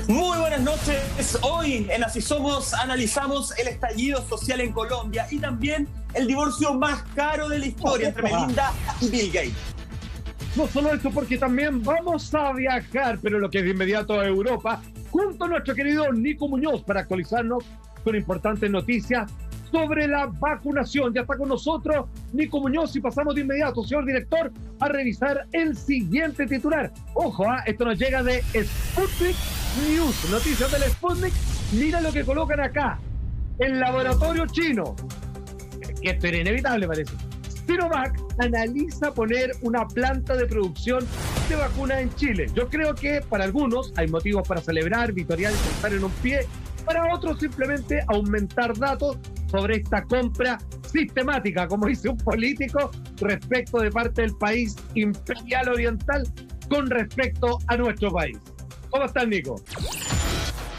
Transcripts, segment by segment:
Muy buenas noches. Hoy en Así Somos analizamos el estallido social en Colombia y también el divorcio más caro de la historia entre Melinda y Bill Gates. No solo esto, porque también vamos a viajar, pero lo que es de inmediato a Europa, junto a nuestro querido Nico Muñoz para actualizarnos con importantes noticias sobre la vacunación. Ya está con nosotros Nico Muñoz y pasamos de inmediato, señor director, a revisar el siguiente titular. Ojo, esto nos llega de Sputnik News, noticias del Sputnik. Mira lo que colocan acá. El laboratorio chino, que esto era inevitable parece, Sinovac analiza poner una planta de producción de vacunas en Chile. Yo creo que para algunos hay motivos para celebrar, victoriar y saltar en un pie. Para otros simplemente aumentar datos sobre esta compra sistemática, como dice un político, respecto de parte del país imperial oriental con respecto a nuestro país. ¿Cómo estás, Nico?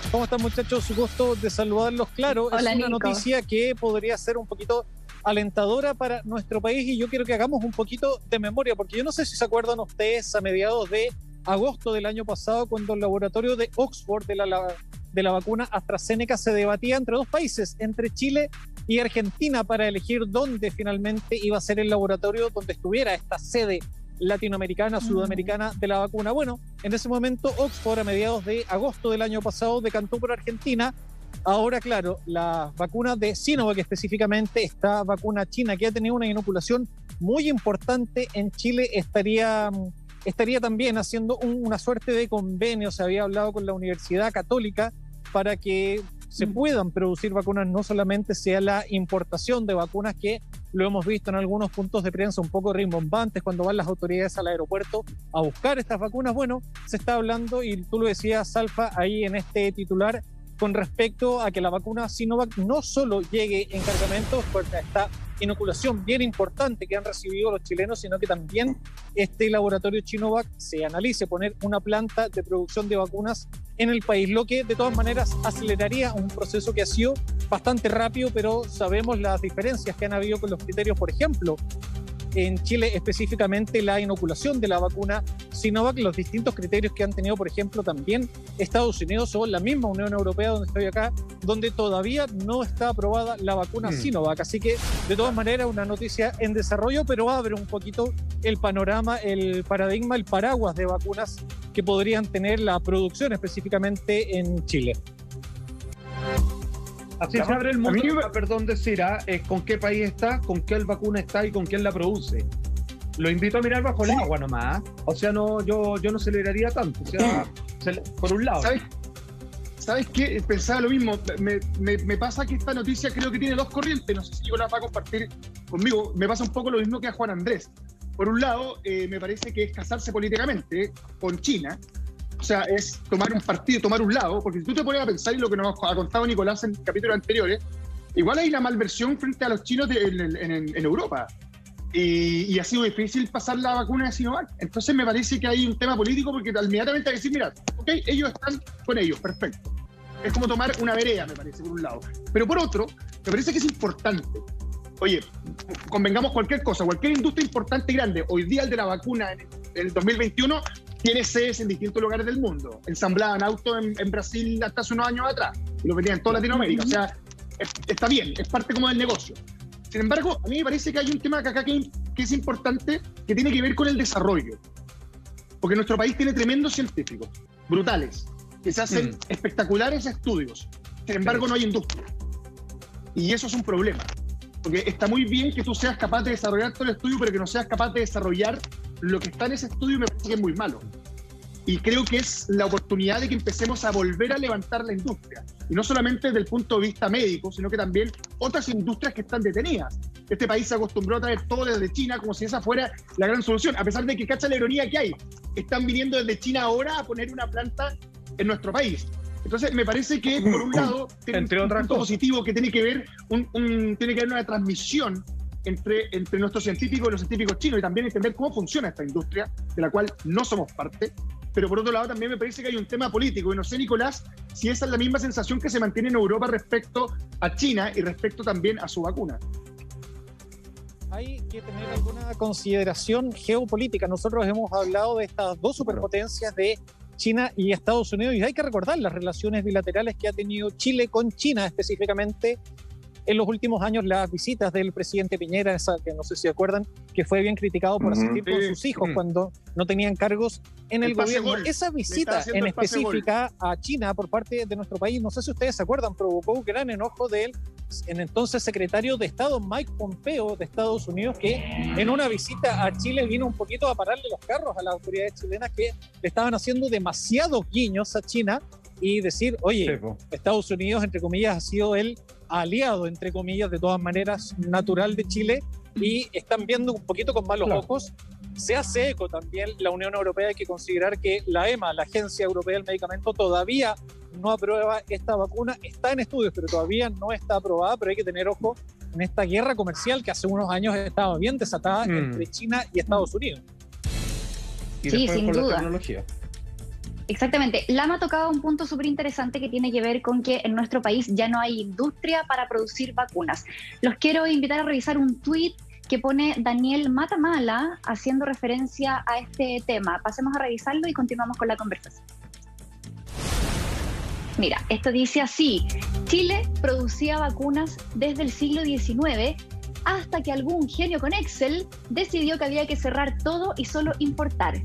¿Cómo están, muchachos? Gusto de saludarlos. Claro, hola, es una Nico. Noticia que podría ser un poquito alentadora para nuestro país y yo quiero que hagamos un poquito de memoria, porque yo no sé si se acuerdan ustedes a mediados de agosto del año pasado, cuando el laboratorio de Oxford de la vacuna AstraZeneca se debatía entre dos países, entre Chile y Argentina, para elegir dónde finalmente iba a ser el laboratorio donde estuviera esta sede latinoamericana, sudamericana de la vacuna. Bueno, en ese momento Oxford a mediados de agosto del año pasado decantó por Argentina. Ahora, claro, la vacuna de Sinovac, específicamente esta vacuna china que ha tenido una inoculación muy importante en Chile, estaría también haciendo una suerte de convenio. Se había hablado con la Universidad Católica para que se puedan producir vacunas, no solamente sea la importación de vacunas, que lo hemos visto en algunos puntos de prensa un poco rimbombantes cuando van las autoridades al aeropuerto a buscar estas vacunas. Bueno, se está hablando, y tú lo decías, Salfa, ahí en este titular, con respecto a que la vacuna Sinovac no solo llegue en cargamentos por esta inoculación bien importante que han recibido los chilenos, sino que también este laboratorio Sinovac se analice poner una planta de producción de vacunas en el país, lo que de todas maneras aceleraría un proceso que ha sido bastante rápido, pero sabemos las diferencias que han habido con los criterios, por ejemplo, en Chile específicamente la inoculación de la vacuna Sinovac, los distintos criterios que han tenido, por ejemplo, también Estados Unidos o la misma Unión Europea, donde estoy acá, donde todavía no está aprobada la vacuna Sinovac. Así que, de todas maneras, una noticia en desarrollo, pero abre un poquito el panorama, el paradigma, el paraguas de vacunas que podrían tener la producción específicamente en Chile. Así se abre el mundo, perdón decir, con qué país está, con qué vacuna está y con quién la produce. Lo invito a mirar bajo el agua nomás. O sea, no, yo no celebraría tanto. O sea, por un lado. ¿Sabes qué? Pensaba lo mismo. Me pasa que esta noticia creo que tiene dos corrientes. No sé si Nicolás va a compartir conmigo. Me pasa un poco lo mismo que a Juan Andrés. Por un lado, me parece que es casarse políticamente con China. O sea, es tomar un partido, tomar un lado, porque si tú te pones a pensar, y lo que nos ha contado Nicolás en capítulos anteriores, igual hay una malversión frente a los chinos en Europa. Y ha sido difícil pasar la vacuna de Sinovac. Entonces me parece que hay un tema político, porque inmediatamente hay que decir, mira, ok, ellos están con ellos, perfecto. Es como tomar una vereda, me parece, por un lado. Pero por otro, me parece que es importante. Oye, convengamos cualquier cosa, cualquier industria importante y grande, hoy día el de la vacuna en el 2021 tiene sedes en distintos lugares del mundo. Ensamblaban autos en Brasil hasta hace unos años atrás, y lo vendían en toda Latinoamérica. O sea, está bien, es parte como del negocio. Sin embargo, a mí me parece que hay un tema acá que es importante, que tiene que ver con el desarrollo. Porque nuestro país tiene tremendos científicos, brutales, que se hacen espectaculares estudios. Sin embargo, no hay industria. Y eso es un problema. Porque está muy bien que tú seas capaz de desarrollar todo el estudio, pero que no seas capaz de desarrollar lo que está en ese estudio, me parece que es muy malo. Y creo que es la oportunidad de que empecemos a volver a levantar la industria. Y no solamente desde el punto de vista médico, sino que también otras industrias que están detenidas. Este país se acostumbró a traer todo desde China como si esa fuera la gran solución, a pesar de que, cacha la ironía que hay, están viniendo desde China ahora a poner una planta en nuestro país. Entonces, me parece que, por un lado, tiene un punto positivo que tiene que ver tiene que haber una transmisión entre nuestros científicos y los científicos chinos, y también entender cómo funciona esta industria, de la cual no somos parte. Pero por otro lado también me parece que hay un tema político, y no sé, Nicolás, si esa es la misma sensación que se mantiene en Europa respecto a China y respecto también a su vacuna. Hay que tener alguna consideración geopolítica. Nosotros hemos hablado de estas dos superpotencias de China y Estados Unidos, y hay que recordar las relaciones bilaterales que ha tenido Chile con China, específicamente en los últimos años las visitas del presidente Piñera, esa que no sé si se acuerdan, que fue bien criticado por asistir con sus hijos cuando no tenían cargos en el gobierno. Esa visita en específica a China por parte de nuestro país, no sé si ustedes se acuerdan, provocó un gran enojo del entonces secretario de Estado Mike Pompeo de Estados Unidos, que en una visita a Chile vino un poquito a pararle los carros a las autoridades chilenas que le estaban haciendo demasiados guiños a China y decir, oye, Estados Unidos, entre comillas, ha sido el aliado, entre comillas, de todas maneras, natural de Chile, y están viendo un poquito con malos ojos. Se hace eco también la Unión Europea. Hay que considerar que la EMA, la Agencia Europea del Medicamento, todavía no aprueba esta vacuna. Está en estudios, pero todavía no está aprobada. Pero hay que tener ojo en esta guerra comercial que hace unos años estaba bien desatada entre China y Estados Unidos. Y sí, sin duda. La tecnología. Exactamente. Lama ha tocado un punto súper interesante que tiene que ver con que en nuestro país ya no hay industria para producir vacunas. Los quiero invitar a revisar un tuit que pone Daniel Matamala haciendo referencia a este tema. Pasemos a revisarlo y continuamos con la conversación. Mira, esto dice así: Chile producía vacunas desde el siglo XIX hasta que algún genio con Excel decidió que había que cerrar todo y solo importar.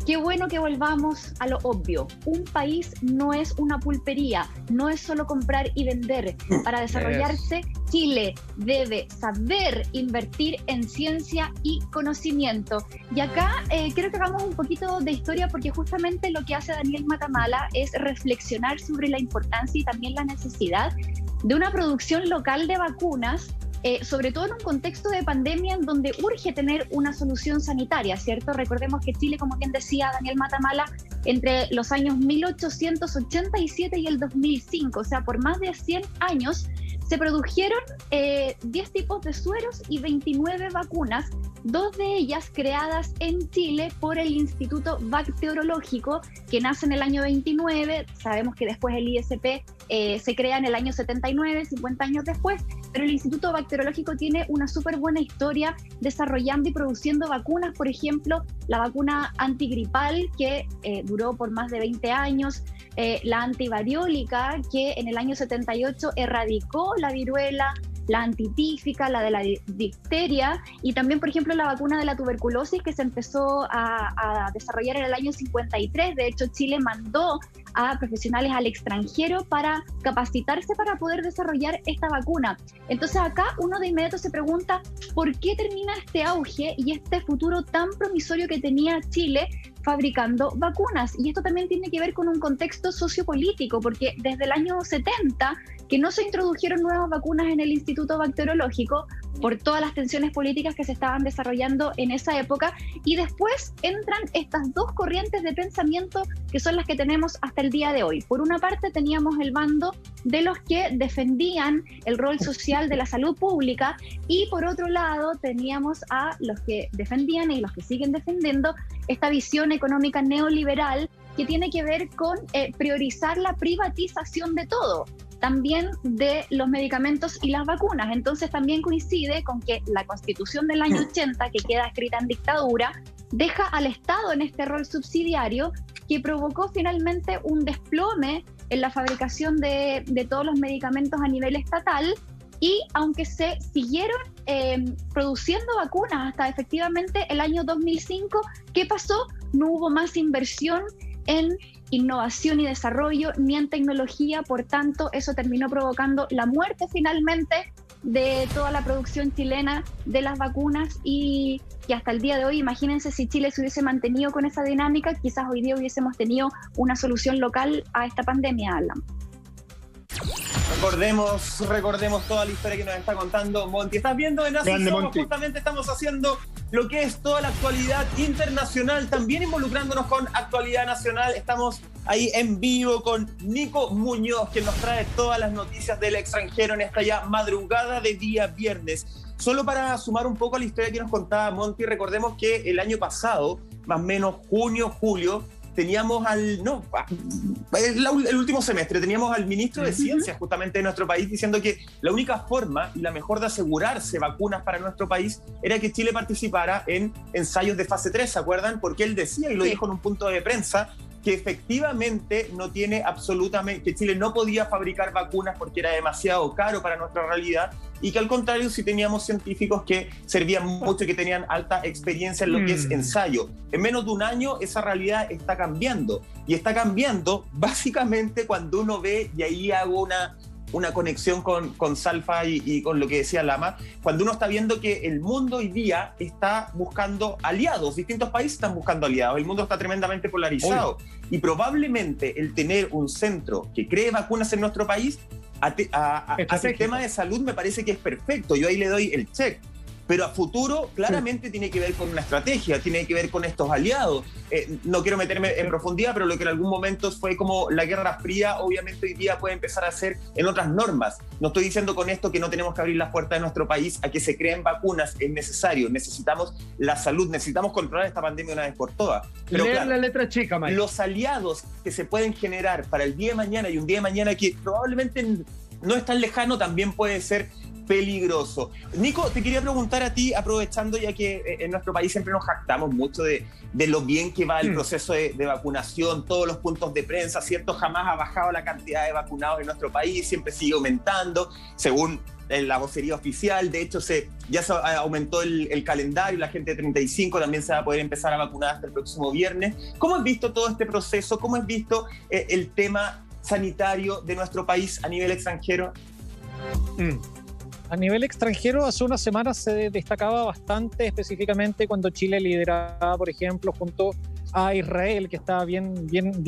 Qué bueno que volvamos a lo obvio. Un país no es una pulpería, no es solo comprar y vender. Para desarrollarse, Chile debe saber invertir en ciencia y conocimiento. Y acá quiero que hagamos un poquito de historia, porque justamente lo que hace Daniel Matamala es reflexionar sobre la importancia y también la necesidad de una producción local de vacunas, sobre todo en un contexto de pandemia en donde urge tener una solución sanitaria, ¿cierto? Recordemos que Chile, como bien decía Daniel Matamala, entre los años 1887 y el 2005, o sea, por más de 100 años, se produjeron 10 tipos de sueros y 29 vacunas, 2 de ellas creadas en Chile por el Instituto Bacteriológico, que nace en el año 29. Sabemos que después el ISP se crea en el año 79, 50 años después, pero el Instituto Bacteriológico tiene una súper buena historia desarrollando y produciendo vacunas. Por ejemplo, la vacuna antigripal, que duró por más de 20 años, la antivariólica, que en el año 78 erradicó la viruela, la antitífica, la de la difteria, y también, por ejemplo, la vacuna de la tuberculosis, que se empezó a desarrollar en el año 53. De hecho, Chile mandó a profesionales al extranjero para capacitarse para poder desarrollar esta vacuna. Entonces acá uno de inmediato se pregunta, ¿por qué termina este auge y este futuro tan promisorio que tenía Chile fabricando vacunas? Y esto también tiene que ver con un contexto sociopolítico, porque desde el año 70 que no se introdujeron nuevas vacunas en el Instituto Bacteriológico por todas las tensiones políticas que se estaban desarrollando en esa época, y después entran estas dos corrientes de pensamiento que son las que tenemos hasta el día de hoy. Por una parte teníamos el bando de los que defendían el rol social de la salud pública, y por otro lado teníamos a los que defendían y los que siguen defendiendo esta visión económica neoliberal que tiene que ver con priorizar la privatización de todo, también de los medicamentos y las vacunas. Entonces también coincide con que la Constitución del año 80, que queda escrita en dictadura, deja al Estado en este rol subsidiario que provocó finalmente un desplome en la fabricación de todos los medicamentos a nivel estatal. Y aunque se siguieron produciendo vacunas hasta efectivamente el año 2005, ¿qué pasó? No hubo más inversión en innovación y desarrollo ni en tecnología. Por tanto, eso terminó provocando la muerte finalmente de toda la producción chilena de las vacunas, y hasta el día de hoy, imagínense si Chile se hubiese mantenido con esa dinámica, quizás hoy día hubiésemos tenido una solución local a esta pandemia, Alan. Recordemos toda la historia que nos está contando Monty. Estás viendo en Así Somos, justamente estamos haciendo lo que es toda la actualidad internacional, también involucrándonos con actualidad nacional. Estamos ahí en vivo con Nico Muñoz, que nos trae todas las noticias del extranjero en esta ya madrugada de día viernes. Solo para sumar un poco a la historia que nos contaba Monty, recordemos que el año pasado, más o menos junio, julio, teníamos el último semestre, teníamos al ministro de Ciencias justamente de nuestro país diciendo que la única forma y la mejor de asegurarse vacunas para nuestro país era que Chile participara en ensayos de fase 3, ¿se acuerdan? Porque él decía, y lo dijo en un punto de prensa, que efectivamente no tiene absolutamente, que Chile no podía fabricar vacunas porque era demasiado caro para nuestra realidad, y que al contrario sí teníamos científicos que servían mucho y que tenían alta experiencia en lo que es ensayo. En menos de un año esa realidad está cambiando, y está cambiando básicamente cuando uno ve, y ahí hago una conexión con Salfa y con lo que decía Lama, cuando uno está viendo que el mundo hoy día está buscando aliados, distintos países están buscando aliados, el mundo está tremendamente polarizado, y probablemente el tener un centro que cree vacunas en nuestro país a sistema de salud me parece que es perfecto, yo ahí le doy el check. Pero a futuro claramente tiene que ver con una estrategia, tiene que ver con estos aliados. No quiero meterme en profundidad, pero lo que en algún momento fue como la Guerra Fría, obviamente hoy día puede empezar a ser en otras normas. No estoy diciendo con esto que no tenemos que abrir las puertas de nuestro país a que se creen vacunas, es necesario, necesitamos la salud, necesitamos controlar esta pandemia una vez por todas. Pero leer la letra chica, Mike. Los aliados que se pueden generar para el día de mañana, y un día de mañana que probablemente no es tan lejano, también puede ser peligroso. Nico, te quería preguntar a ti, aprovechando ya que en nuestro país siempre nos jactamos mucho de lo bien que va el proceso de vacunación, todos los puntos de prensa, ¿cierto? Jamás ha bajado la cantidad de vacunados en nuestro país, siempre sigue aumentando, según la vocería oficial. De hecho, ya se aumentó el calendario, la gente de 35 también se va a poder empezar a vacunar hasta el próximo viernes. ¿Cómo has visto todo este proceso? ¿Cómo has visto el tema sanitario de nuestro país a nivel extranjero? A nivel extranjero, hace unas semanas se destacaba bastante, específicamente cuando Chile lideraba, por ejemplo, junto a Israel, que estaba bien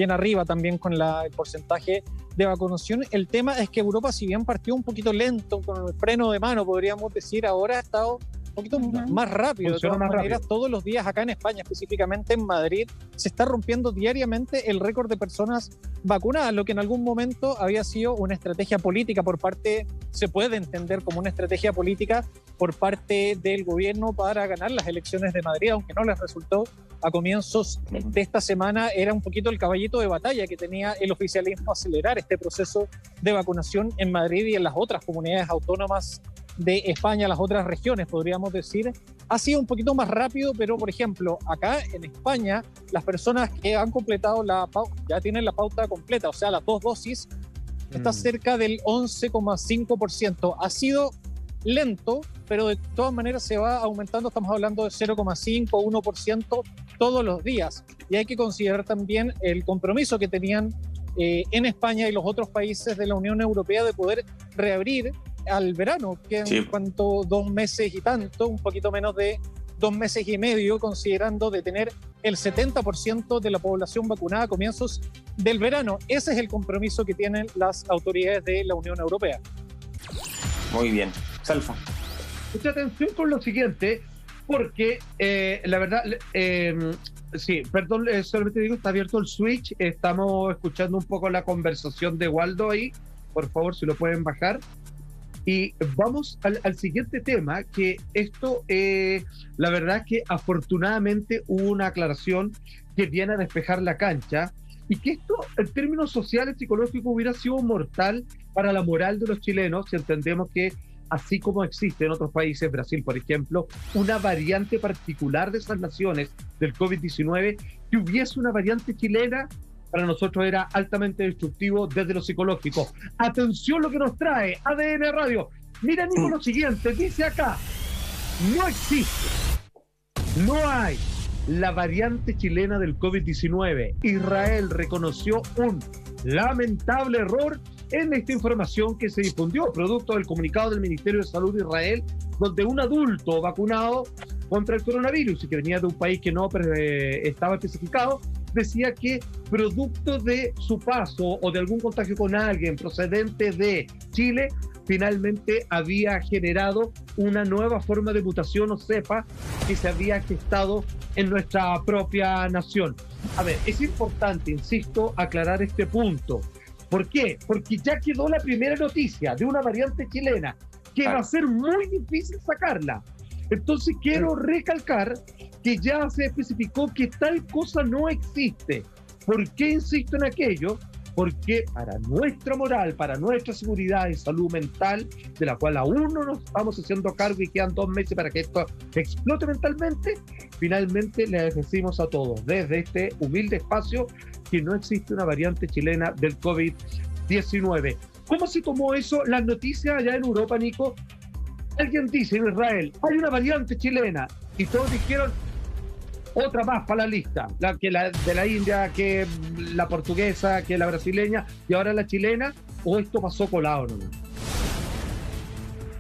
arriba también con el porcentaje de vacunación. El tema es que Europa, si bien partió un poquito lento, con el freno de mano, podríamos decir, ahora ha estado un poquito más rápido. De todas maneras, todos los días acá en España, específicamente en Madrid, se está rompiendo diariamente el récord de personas vacunadas, lo que en algún momento había sido una estrategia política por parte, se puede entender como una estrategia política por parte del gobierno para ganar las elecciones de Madrid, aunque no les resultó a comienzos de esta semana. Era un poquito el caballito de batalla que tenía el oficialismo, acelerar este proceso de vacunación en Madrid y en las otras comunidades autónomas de España, las otras regiones, podríamos decir. Ha sido un poquito más rápido, pero por ejemplo, acá en España, las personas que han completado ya tienen la pauta completa, o sea, las 2 dosis, está cerca del 11,5%. Ha sido lento, pero de todas maneras se va aumentando. Estamos hablando de 0,5, 1% todos los días. Y hay que considerar también el compromiso que tenían en España y los otros países de la Unión Europea de poder reabrir al verano, que en cuanto 2 meses y tanto, un poquito menos de 2 meses y medio, considerando de tener el 70% de la población vacunada a comienzos del verano. Ese es el compromiso que tienen las autoridades de la Unión Europea. Muy bien. Salfa. Mucha atención con lo siguiente, porque la verdad, sí, perdón, solamente digo, está abierto el switch, estamos escuchando un poco la conversación de Waldo ahí, por favor, si lo pueden bajar. Y vamos al siguiente tema, que esto, la verdad es que afortunadamente hubo una aclaración que viene a despejar la cancha, y que esto, en términos sociales, psicológicos, hubiera sido mortal para la moral de los chilenos, si entendemos que, así como existe en otros países, Brasil, por ejemplo, una variante particular de esas naciones del COVID-19, que hubiese una variante chilena, para nosotros era altamente destructivo desde lo psicológico. Atención lo que nos trae ADN Radio. Mira, Nico, lo siguiente, dice acá, no existe, no hay la variante chilena del COVID-19. Israel reconoció un lamentable error en esta información que se difundió, producto del comunicado del Ministerio de Salud de Israel, donde un adulto vacunado contra el coronavirus y que venía de un país que no estaba especificado, decía que producto de su paso o de algún contagio con alguien procedente de Chile, finalmente había generado una nueva forma de mutación o cepa que se había gestado en nuestra propia nación. A ver, es importante, insisto, aclarar este punto. ¿Por qué? Porque ya quedó la primera noticia de una variante chilena que va a ser muy difícil sacarla. Entonces quiero recalcar que ya se especificó que tal cosa no existe. ¿Por qué insisto en aquello? Porque para nuestra moral, para nuestra seguridad y salud mental, de la cual aún no nos estamos haciendo cargo y quedan 2 meses para que esto explote mentalmente, finalmente les decimos a todos, desde este humilde espacio, que no existe una variante chilena del COVID-19. ¿Cómo se tomó eso? Las noticias allá en Europa, Nico. Alguien dice en Israel, hay una variante chilena, y todos dijeron, otra más para la lista, la de la India, que la portuguesa, que la brasileña, y ahora la chilena, o esto pasó colado, ¿no?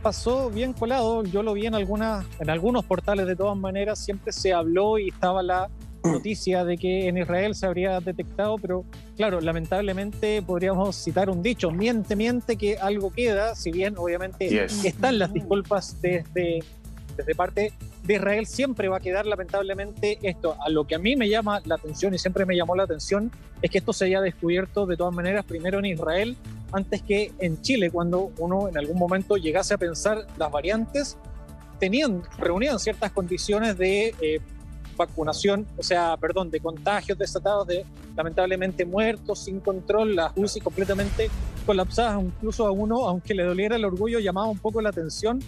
Pasó bien colado, yo lo vi en algunos portales. De todas maneras siempre se habló y estaba la noticia de que en Israel se habría detectado, pero claro, lamentablemente podríamos citar un dicho, miente que algo queda, si bien obviamente están las disculpas desde parte de Israel, siempre va a quedar lamentablemente esto. A lo que a mí me llama la atención y siempre me llamó la atención es que esto se haya descubierto de todas maneras primero en Israel antes que en Chile, cuando uno en algún momento llegase a pensar las variantes reunían ciertas condiciones de vacunación, de contagios desatados, de lamentablemente muertos sin control, las UCI completamente colapsadas, incluso a uno, aunque le doliera el orgullo, llamaba un poco la atención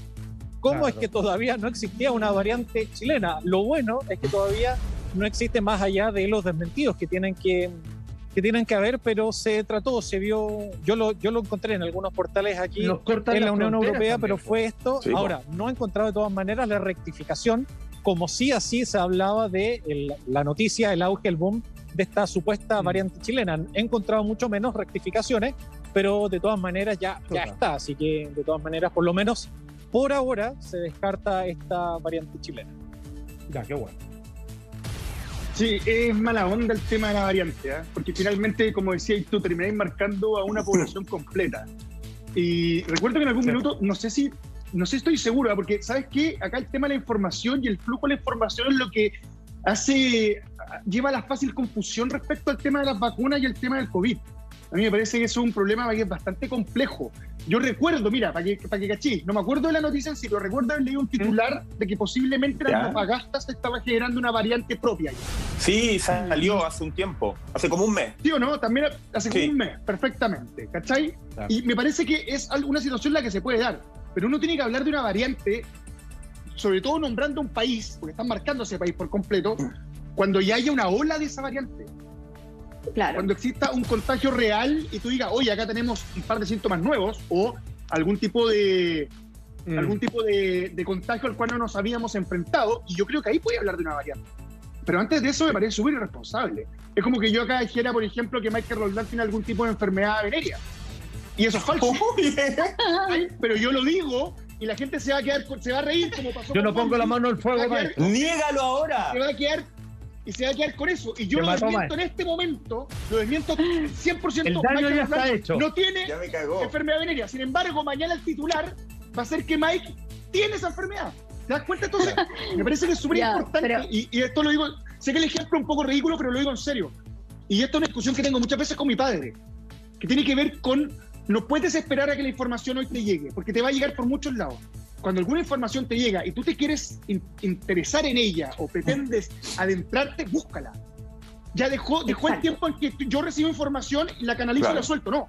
cómo es que todavía no existía una variante chilena. Lo bueno es que todavía no existe, más allá de los desmentidos que tienen que haber, pero se trató, se vio, yo lo encontré en algunos portales aquí en la Unión Europea, también, pero fue esto. Sí, ahora, no he encontrado de todas maneras la rectificación, como sí así se hablaba de la noticia, el auge, el boom de esta supuesta variante chilena. He encontrado mucho menos rectificaciones, pero de todas maneras ya está, así que de todas maneras, por lo menos por ahora, se descarta esta variante chilena. Ya, qué bueno. Sí, es mala onda el tema de la variante, porque finalmente, como decías tú, termináis marcando a una población completa. Y recuerdo que en algún minuto, no sé si estoy seguro, porque ¿sabes qué? Acá el tema de la información y el flujo de la información es lo que lleva a la fácil confusión respecto al tema de las vacunas y el tema del COVID. A mí me parece que eso es un problema que es bastante complejo. Yo recuerdo, mira, para que cachí, no me acuerdo de la noticia en sí, pero recuerdo haber leído un titular de que posiblemente la Antofagasta se estaba generando una variante propia. Sí, salió hace un tiempo, hace como un mes. ¿Sí o no? También hace como un mes, perfectamente, ¿cachai? Claro. Y me parece que es una situación en la que se puede dar, pero uno tiene que hablar de una variante, sobre todo nombrando un país, porque están marcando ese país por completo, cuando ya haya una ola de esa variante. Claro. Cuando exista un contagio real y tú digas, oye, acá tenemos un par de síntomas nuevos o algún tipo de contagio al cual no nos habíamos enfrentado, y yo creo que ahí puede hablar de una variante. Pero antes de eso me parece súper irresponsable. Es como que yo acá dijera, por ejemplo, que Michael Roldán tiene algún tipo de enfermedad venérea. Y eso es falso. Pero yo lo digo y la gente se va a reír como pasó. Yo no pongo la mano al fuego, ¡Niégalo ahora! Se va a quedar con eso. Y yo lo desmiento en este momento, lo desmiento 100%. El daño ya está hecho. No tiene enfermedad venérea. Sin embargo, mañana el titular va a ser que Mike tiene esa enfermedad. ¿Te das cuenta? Entonces, me parece que es súper importante. Pero... Y esto lo digo, sé que el ejemplo es un poco ridículo, pero lo digo en serio. Y esto es una discusión que tengo muchas veces con mi padre, que tiene que ver con, no puedes esperar a que la información hoy te llegue, porque te va a llegar por muchos lados. Cuando alguna información te llega y tú te quieres interesar en ella o pretendes adentrarte, búscala. Ya dejó el tiempo en que yo recibo información y la canalizo y la suelto. No.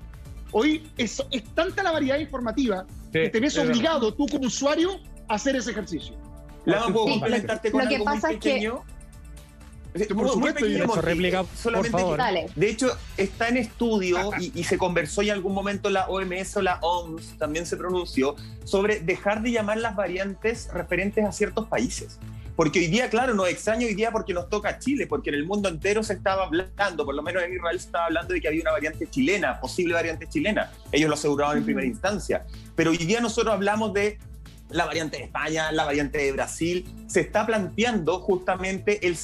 Hoy es tanta la variedad informativa que te ves obligado tú como usuario a hacer ese ejercicio. ¿Puedo complementarte con algo muy pequeño? Por supuesto, réplica, por favor. De hecho, está en estudio y se conversó y en algún momento la OMS o la OMS también se pronunció sobre dejar de llamar las variantes referentes a ciertos países. Porque hoy día, claro, nos extraña hoy día porque nos toca Chile, porque en el mundo entero se estaba hablando, por lo menos en Israel se estaba hablando de que había una variante chilena, posible variante chilena. Ellos lo aseguraban en primera instancia. Pero hoy día nosotros hablamos de la variante de España, la variante de Brasil. Se está planteando justamente el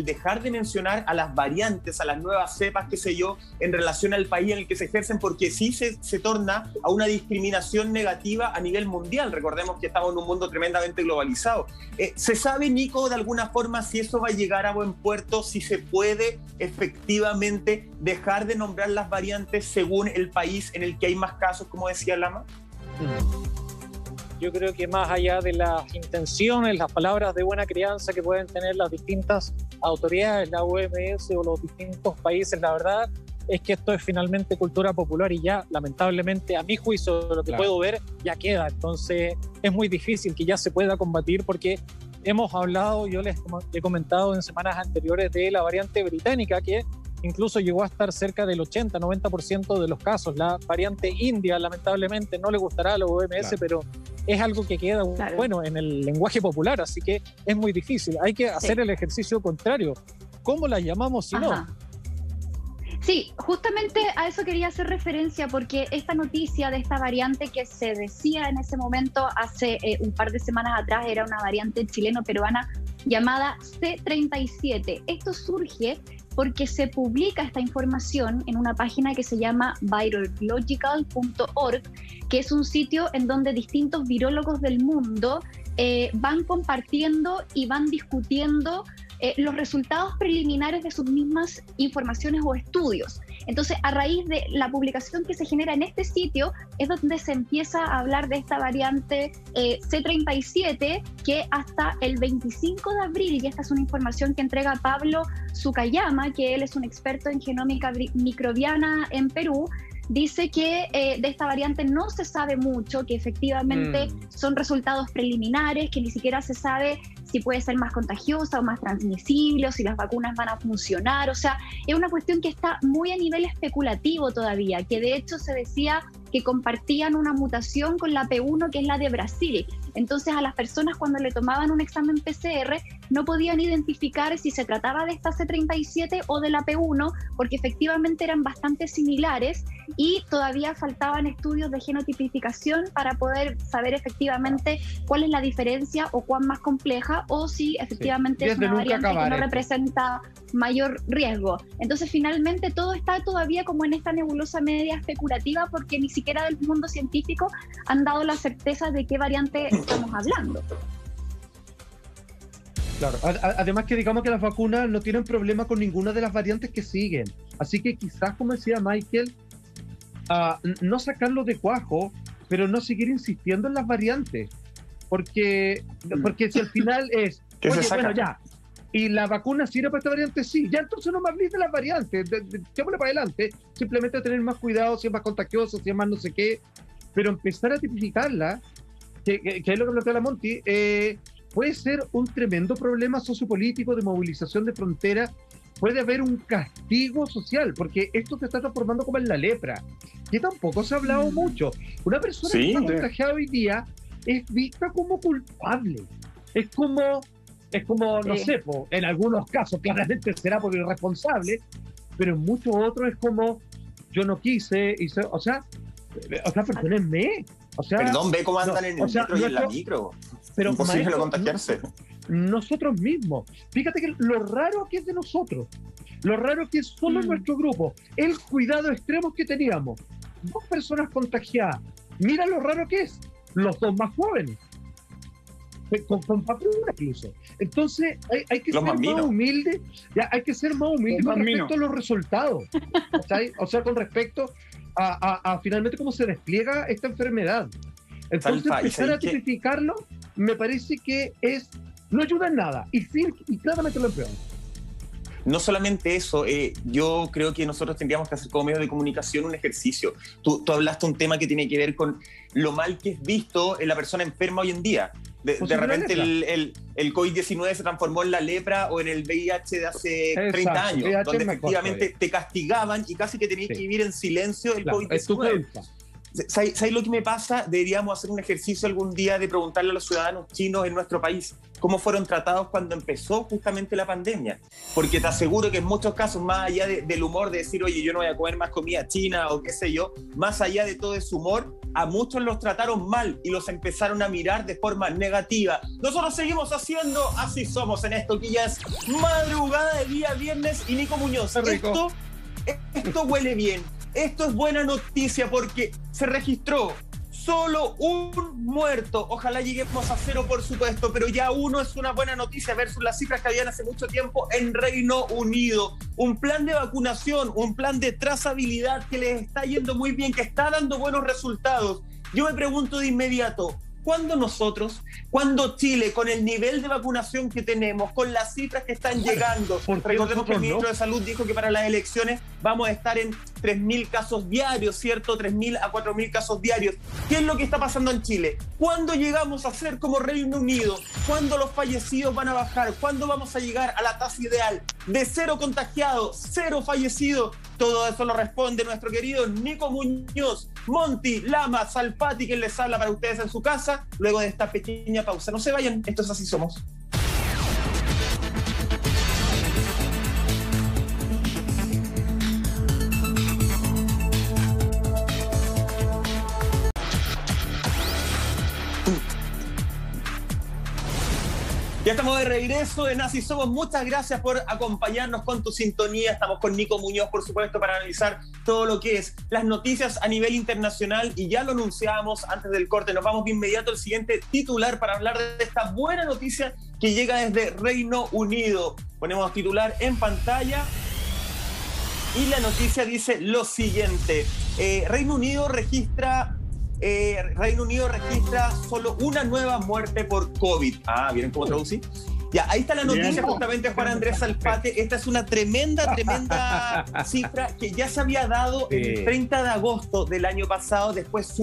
dejar de mencionar a las variantes, a las nuevas cepas, qué sé yo, en relación al país en el que se ejercen, porque sí se torna a una discriminación negativa a nivel mundial. Recordemos que estamos en un mundo tremendamente globalizado. ¿Se sabe, Nico, de alguna forma si eso va a llegar a buen puerto, si se puede efectivamente dejar de nombrar las variantes según el país en el que hay más casos, como decía Lama? Yo creo que más allá de las intenciones, las palabras de buena crianza que pueden tener las distintas autoridades, la OMS o los distintos países, la verdad es que esto es finalmente cultura popular y ya, lamentablemente, a mi juicio, lo que puedo ver, ya queda. Entonces, es muy difícil que ya se pueda combatir porque hemos hablado, yo les he comentado en semanas anteriores de la variante británica que incluso llegó a estar cerca del 80-90% de los casos. La variante India, lamentablemente, no le gustará a la OMS, pero es algo que queda, bueno, en el lenguaje popular, así que es muy difícil. Hay que hacer el ejercicio contrario. ¿Cómo la llamamos si no? Sí, justamente a eso quería hacer referencia, porque esta noticia de esta variante que se decía en ese momento, hace un par de semanas atrás, era una variante chileno-peruana llamada C37. Esto surge porque se publica esta información en una página que se llama virological.org, que es un sitio en donde distintos virólogos del mundo van compartiendo y van discutiendo los resultados preliminares de sus mismas informaciones o estudios. Entonces, a raíz de la publicación que se genera en este sitio, es donde se empieza a hablar de esta variante C37, que hasta el 25 de abril, y esta es una información que entrega Pablo Tsukayama, que él es un experto en genómica microbiana en Perú, dice que de esta variante no se sabe mucho, que efectivamente son resultados preliminares, que ni siquiera se sabe si puede ser más contagiosa o más transmisible, o si las vacunas van a funcionar. O sea, es una cuestión que está muy a nivel especulativo todavía, que de hecho se decía que compartían una mutación con la P1, que es la de Brasil. Entonces, a las personas cuando le tomaban un examen PCR no podían identificar si se trataba de esta C37 o de la P1, porque efectivamente eran bastante similares y todavía faltaban estudios de genotipificación para poder saber efectivamente cuál es la diferencia o cuán más compleja, o si efectivamente es una variante que no representa mayor riesgo. Entonces, finalmente todo está todavía como en esta nebulosa media especulativa, porque ni siquiera del mundo científico han dado la certeza de qué variante estamos hablando. Claro, además que digamos que las vacunas no tienen problema con ninguna de las variantes que siguen. Así que quizás, como decía Michael, no sacarlo de cuajo, pero no seguir insistiendo en las variantes. Porque si al final es, oye, bueno, ya, y la vacuna sirve para esta variante, sí, ya entonces no me hables de las variantes, echémosle para adelante, simplemente tener más cuidado, si es más contagioso, si es más no sé qué, pero empezar a tipificarla, que es lo que plantea la Monty, puede ser un tremendo problema sociopolítico de movilización de frontera. Puede haber un castigo social, porque esto se está transformando como en la lepra, que tampoco se ha hablado mucho. Una persona que está contagiada hoy día es vista como culpable. Es como no sé, en algunos casos claramente será por irresponsable, pero en muchos otros es como, yo no quise, o sea, perdónenme. O sea, perdón, ve cómo andan en el metro y en la micro. Pero imposible no contagiarse. Nosotros mismos. Fíjate que lo raro que es de nosotros, lo raro que es solo nuestro grupo, el cuidado extremo que teníamos. 2 personas contagiadas. Mira lo raro que es. Los 2 más jóvenes. Con vacuna incluso. Entonces hay que ser más humilde. Hay que ser más humilde con respecto a los resultados. O sea, con respecto a finalmente cómo se despliega esta enfermedad. Entonces empezar a tipificarlo me parece que no ayuda en nada y claramente lo empeora. No solamente eso, yo creo que nosotros tendríamos que hacer como medio de comunicación un ejercicio. Tú hablaste un tema que tiene que ver con lo mal que es visto en la persona enferma hoy en día. De repente el COVID-19 se transformó en la lepra o en el VIH de hace 30 años, donde efectivamente te castigaban y casi que tenías que vivir en silencio el COVID-19. ¿Sabes lo que me pasa? Deberíamos hacer un ejercicio algún día de preguntarle a los ciudadanos chinos en nuestro país cómo fueron tratados cuando empezó justamente la pandemia. Porque te aseguro que en muchos casos, más allá del humor de decir, oye, yo no voy a comer más comida china o qué sé yo, más allá de todo ese humor, a muchos los trataron mal y los empezaron a mirar de forma negativa. Nosotros seguimos haciendo Así Somos en esto, que ya es madrugada de día viernes, y Nico Muñoz, esto huele bien. Esto es buena noticia porque se registró solo un muerto. Ojalá lleguemos a 0, por supuesto, pero ya 1 es una buena noticia versus las cifras que habían hace mucho tiempo en Reino Unido. Un plan de vacunación, un plan de trazabilidad que les está yendo muy bien, que está dando buenos resultados. Yo me pregunto de inmediato, ¿Cuándo nosotros, cuando Chile, con el nivel de vacunación que tenemos, con las cifras que están llegando, recordemos que el ministro de Salud dijo que para las elecciones vamos a estar en 3.000 casos diarios, ¿cierto? 3.000 a 4.000 casos diarios. ¿Qué es lo que está pasando en Chile? ¿Cuándo llegamos a ser como Reino Unido? ¿Cuándo los fallecidos van a bajar? ¿Cuándo vamos a llegar a la tasa ideal de 0 contagiados, 0 fallecidos? Todo eso lo responde nuestro querido Nico Muñoz, Monty, Lama, Salpati, quien les habla para ustedes en su casa, luego de esta pequeña pausa. No se vayan, esto es Así Somos. Ya estamos de regreso en Así Somos. Muchas gracias por acompañarnos con tu sintonía. Estamos con Nico Muñoz, por supuesto, para analizar todo lo que es las noticias a nivel internacional. Y ya lo anunciábamos antes del corte. Nos vamos de inmediato al siguiente titular para hablar de esta buena noticia que llega desde Reino Unido. Ponemos titular en pantalla. Y la noticia dice lo siguiente. Reino Unido registra solo una nueva muerte por COVID. Ah, ¿vieron cómo traducí? Ya, ahí está la noticia justamente, Juan Andrés Salpate. Esta es una tremenda cifra que ya se había dado el 30 de agosto del año pasado. Después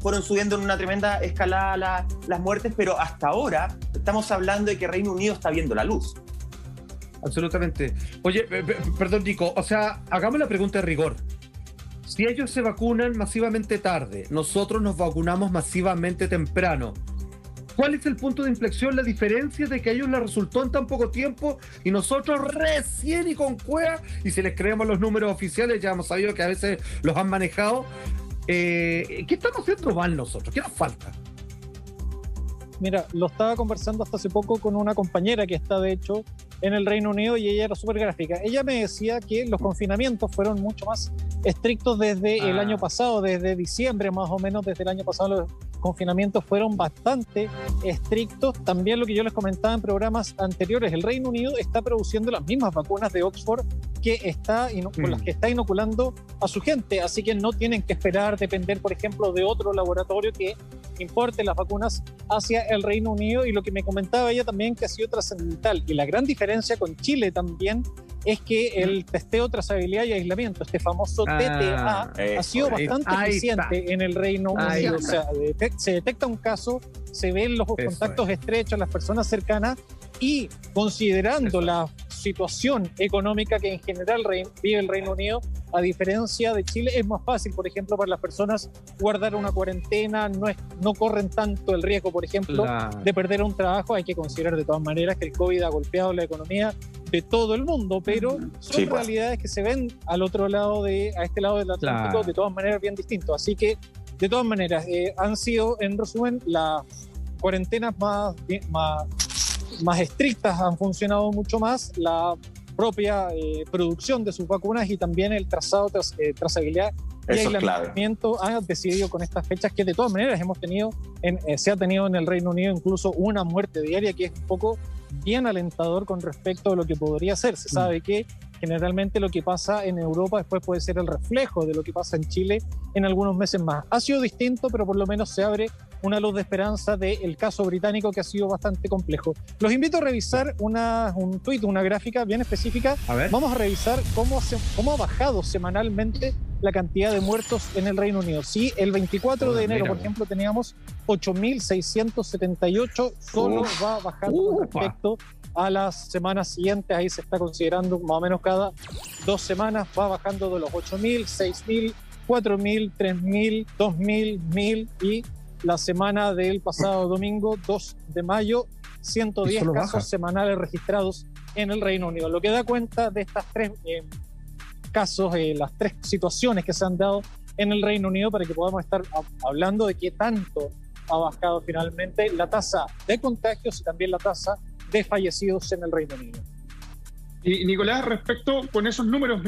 fueron subiendo en una tremenda escalada las muertes, pero hasta ahora estamos hablando de que Reino Unido está viendo la luz. Absolutamente. Oye, perdón, Nico, o sea, hagamos la pregunta de rigor. Si ellos se vacunan masivamente tarde, nosotros nos vacunamos masivamente temprano, ¿cuál es el punto de inflexión? La diferencia de que a ellos les resultó en tan poco tiempo y nosotros recién y con cueva, y si les creemos los números oficiales, ya hemos sabido que a veces los han manejado. ¿Qué estamos haciendo mal nosotros? ¿Qué nos falta? Mira, lo estaba conversando hasta hace poco con una compañera que está, de hecho, en el Reino Unido, y ella era súper gráfica. Ella me decía que los confinamientos fueron mucho más estrictos desde el año pasado, desde diciembre más o menos, desde el año pasado los confinamientos fueron bastante estrictos. También lo que yo les comentaba en programas anteriores, el Reino Unido está produciendo las mismas vacunas de Oxford con las que está inoculando a su gente, así que no tienen que esperar, depender, por ejemplo, de otro laboratorio que importe las vacunas hacia el Reino Unido. Y lo que me comentaba ella también, que ha sido trascendental, y la gran diferencia con Chile también, es que el testeo, trazabilidad y aislamiento, este famoso TTA, ha sido bastante eficiente en el Reino Unido. O sea, se detecta un caso, se ven los contactos estrechos, las personas cercanas, y considerando la situación económica que en general vive el Reino Unido, a diferencia de Chile, es más fácil, por ejemplo, para las personas guardar una cuarentena, no corren tanto el riesgo, por ejemplo, de perder un trabajo. Hay que considerar de todas maneras que el COVID ha golpeado la economía de todo el mundo, pero son realidades que se ven a este lado del Atlántico, de todas maneras bien distintos. Así que, de todas maneras, han sido, en resumen, las cuarentenas más estrictas han funcionado mucho más, la propia producción de sus vacunas y también el trazado, trazabilidad y aislamiento han decidido con estas fechas, que de todas maneras se ha tenido en el Reino Unido incluso una muerte diaria, que es un poco bien alentador con respecto a lo que podría ser. Se sabe que generalmente lo que pasa en Europa después puede ser el reflejo de lo que pasa en Chile en algunos meses más. Ha sido distinto, pero por lo menos se abre una luz de esperanza del caso británico, que ha sido bastante complejo. Los invito a revisar un tuit, una gráfica bien específica. Vamos a revisar cómo ha bajado semanalmente la cantidad de muertos en el Reino Unido. Sí, el 24 de enero, por ejemplo, teníamos 8.678, solo va bajando con respecto a las semanas siguientes. Ahí se está considerando más o menos cada 2 semanas va bajando de los 8.000, 6.000, 4.000, 3.000, 2.000, 1.000, y la semana del pasado domingo, 2 de mayo, 110 casos semanales registrados en el Reino Unido. Lo que da cuenta de estas 3 casos, las 3 situaciones que se han dado en el Reino Unido, para que podamos estar hablando de qué tanto ha bajado finalmente la tasa de contagios y también la tasa de fallecidos en el Reino Unido. Y Nicolás, respecto con esos números,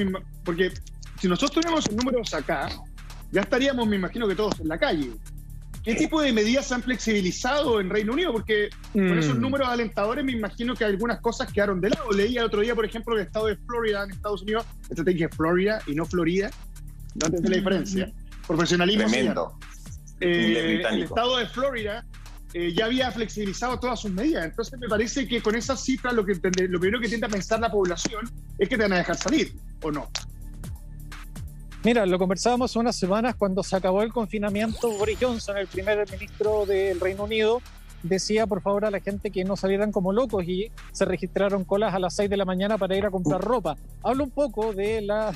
porque si nosotros tenemos esos números acá, ya estaríamos, me imagino que todos en la calle. ¿Qué tipo de medidas se han flexibilizado en Reino Unido? Porque con esos números alentadores me imagino que algunas cosas quedaron de lado. Leí el otro día, por ejemplo, el estado de Florida en Estados Unidos. Te dije Florida y no Florida. No entendí la diferencia. Profesionalismo. Tremendo. el estado de Florida ya había flexibilizado todas sus medidas. Entonces me parece que con esas cifras lo primero que tiende a pensar la población es que te van a dejar salir, ¿o no? Mira, lo conversábamos unas semanas cuando se acabó el confinamiento. Boris Johnson, el primer ministro del Reino Unido, decía por favor a la gente que no salieran como locos y se registraron colas a las 6 de la mañana para ir a comprar ropa. Habla un poco de la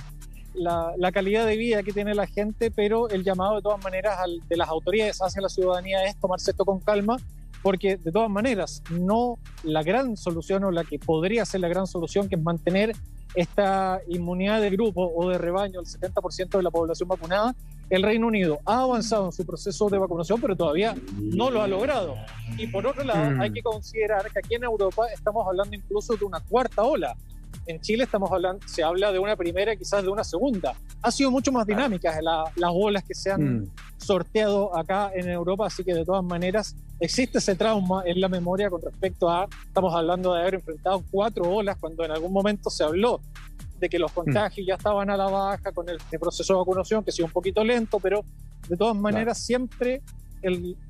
calidad de vida que tiene la gente, pero el llamado de todas maneras de las autoridades hacia la ciudadanía es tomarse esto con calma, porque de todas maneras no la gran solución o la que podría ser la gran solución, que es mantener esta inmunidad de grupo o de rebaño, el 70% de la población vacunada. El Reino Unido ha avanzado en su proceso de vacunación, pero todavía no lo ha logrado. Y por otro lado, hay que considerar que aquí en Europa estamos hablando incluso de una cuarta ola. En Chile se habla de una primera y quizás de una segunda. Ha sido mucho más dinámicas las olas que se han sorteado acá en Europa, así que de todas maneras existe ese trauma en la memoria con respecto a, estamos hablando de haber enfrentado 4 olas, cuando en algún momento se habló de que los contagios ya estaban a la baja con el proceso de vacunación, que ha sido un poquito lento, pero de todas maneras siempre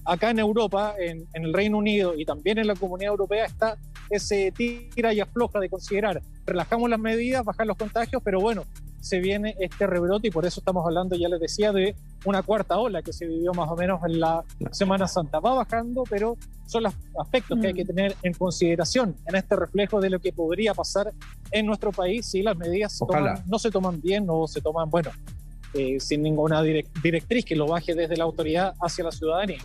acá en Europa, en el Reino Unido y también en la Comunidad Europea está ese tira y afloja de considerar, relajamos las medidas, bajar los contagios, pero bueno, se viene este rebrote y por eso estamos hablando, ya les decía, de una cuarta ola que se vivió más o menos en la Semana Santa. Va bajando, pero son los aspectos que hay que tener en consideración en este reflejo de lo que podría pasar en nuestro país si las medidas no se toman bien o se toman, sin ninguna directriz que lo baje desde la autoridad hacia la ciudadanía.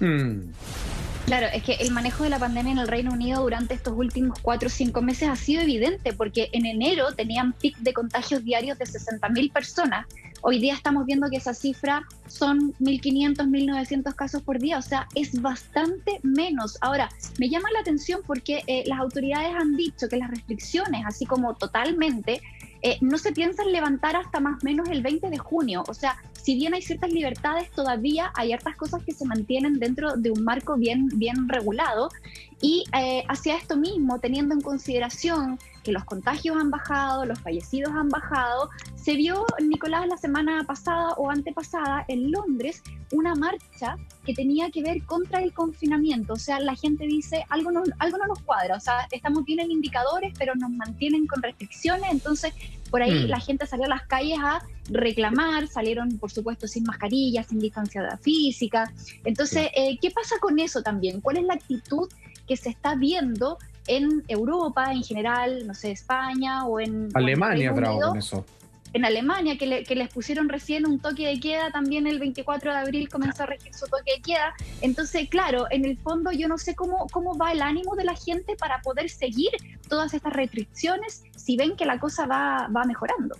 Claro, es que el manejo de la pandemia en el Reino Unido durante estos últimos 4 o 5 meses ha sido evidente, porque en enero tenían pic de contagios diarios de 60.000 personas. Hoy día estamos viendo que esa cifra son 1.500, 1.900 casos por día, o sea, es bastante menos. Ahora, me llama la atención porque las autoridades han dicho que las restricciones, así como totalmente, no se piensan levantar hasta más o menos el 20 de junio. O sea, si bien hay ciertas libertades, todavía hay hartas cosas que se mantienen dentro de un marco bien regulado. Y hacia esto mismo, teniendo en consideración que los contagios han bajado, los fallecidos han bajado, se vio, Nicolás, la semana pasada o antepasada en Londres una marcha que tenía que ver contra el confinamiento. O sea, la gente dice, algo no nos cuadra, o sea, estamos bien en indicadores, pero nos mantienen con restricciones. Entonces, por ahí la gente salió a las calles a reclamar, salieron, por supuesto, sin mascarillas, sin distancia física. Entonces, ¿qué pasa con eso también? ¿Cuál es la actitud que se está viendo en Europa en general, no sé, España o en Alemania, bravo con eso? En Alemania, que les pusieron recién un toque de queda, también el 24 de abril comenzó a regir su toque de queda. Entonces, claro, en el fondo yo no sé cómo va el ánimo de la gente para poder seguir todas estas restricciones si ven que la cosa va mejorando.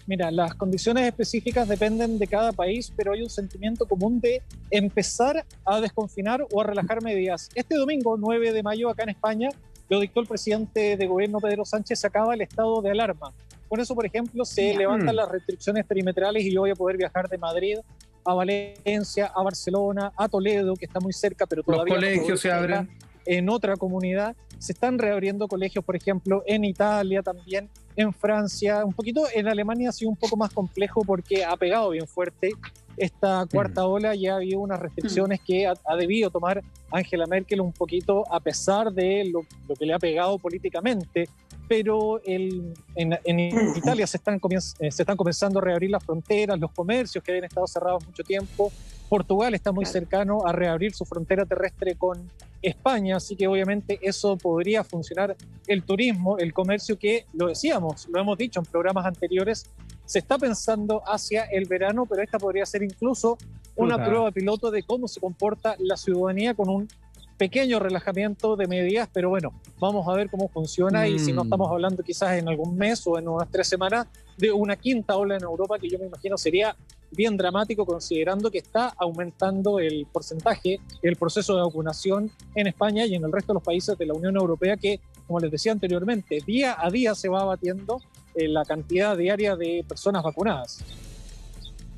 Mira, las condiciones específicas dependen de cada país, pero hay un sentimiento común de empezar a desconfinar o a relajar medidas. Este domingo, 9 de mayo, acá en España, lo dictó el presidente de gobierno, Pedro Sánchez, se acaba el estado de alarma. Con eso, por ejemplo, se levantan las restricciones perimetrales y yo voy a poder viajar de Madrid a Valencia, a Barcelona, a Toledo, que está muy cerca, pero todavía los colegios se abren. En otra comunidad se están reabriendo colegios, por ejemplo, en Italia también, en Francia, un poquito en Alemania ha sido un poco más complejo porque ha pegado bien fuerte esta cuarta ola y ha habido unas restricciones que ha debido tomar Angela Merkel un poquito a pesar de lo que le ha pegado políticamente. Pero en Italia se están comenzando a reabrir las fronteras, los comercios que habían estado cerrados mucho tiempo. Portugal está muy cercano a reabrir su frontera terrestre con España, así que obviamente eso podría funcionar. El turismo, el comercio, que lo decíamos, lo hemos dicho en programas anteriores, se está pensando hacia el verano, pero esta podría ser incluso una prueba piloto de cómo se comporta la ciudadanía con un pequeño relajamiento de medidas, pero bueno, vamos a ver cómo funciona y si no estamos hablando quizás en algún mes o en unas 3 semanas de una quinta ola en Europa, que yo me imagino sería bien dramático considerando que está aumentando el porcentaje, el proceso de vacunación en España y en el resto de los países de la Unión Europea, que, como les decía anteriormente, día a día se va abatiendo la cantidad diaria de personas vacunadas.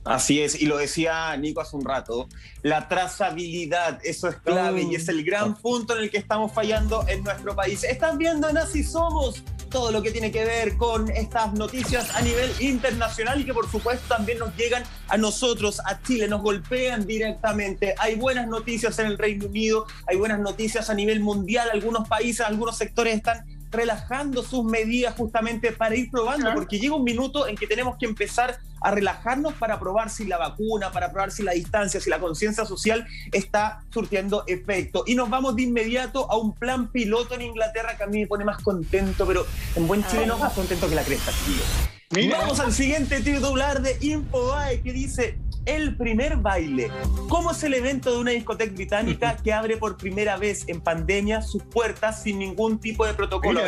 Así es, y lo decía Nico hace un rato, la trazabilidad, eso es clave y es el gran punto en el que estamos fallando en nuestro país. Están viendo en Así Somos, todo lo que tiene que ver con estas noticias a nivel internacional y que por supuesto también nos llegan a nosotros, a Chile, nos golpean directamente. Hay buenas noticias en el Reino Unido, hay buenas noticias a nivel mundial, algunos países, algunos sectores están relajando sus medidas justamente para ir probando, porque llega un minuto en que tenemos que empezar a relajarnos para probar si la vacuna, para probar si la distancia, si la conciencia social está surtiendo efecto. Y nos vamos de inmediato a un plan piloto en Inglaterra que a mí me pone más contento, pero en buen chileno más contento que la cresta, tío. Vamos al siguiente titular de Infobae que dice: el primer baile. ¿Cómo es el evento de una discoteca británica que abre por primera vez en pandemia sus puertas sin ningún tipo de protocolo?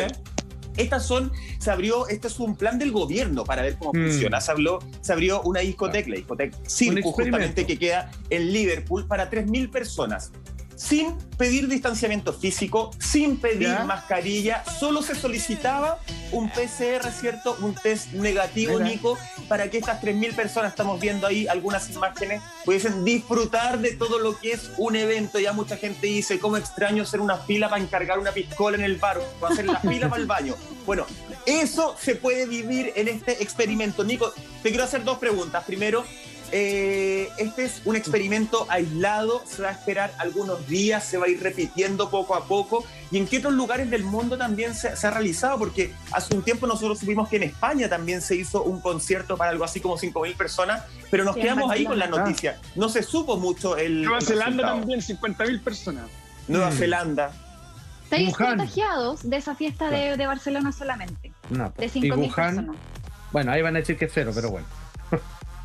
Este es un plan del gobierno para ver cómo funciona. Se abrió una discoteca, la discoteca Circus, justamente, que queda en Liverpool, para 3.000 personas. Sin pedir distanciamiento físico, sin pedir mascarilla, solo se solicitaba un PCR, ¿cierto? Un test negativo, Nico, para que estas 3.000 personas, estamos viendo ahí algunas imágenes, pudiesen disfrutar de todo lo que es un evento. Ya mucha gente dice: ¿cómo extraño hacer una fila para encargar una piscola en el bar o hacer la fila para el baño? Bueno, eso se puede vivir en este experimento. Nico, te quiero hacer dos preguntas. Primero, este es un experimento aislado, se va a esperar algunos días, se va a ir repitiendo poco a poco. ¿Y en qué otros lugares del mundo también se ha realizado? Porque hace un tiempo nosotros supimos que en España también se hizo un concierto para algo así como 5.000 personas, pero nos quedamos ahí con la noticia. No se supo mucho el Nueva Zelanda también, 50.000 personas. Nueva Zelanda. 6 contagiados de esa fiesta de Barcelona solamente. No, de 5.000 personas. Bueno, ahí van a decir que es 0, pero bueno.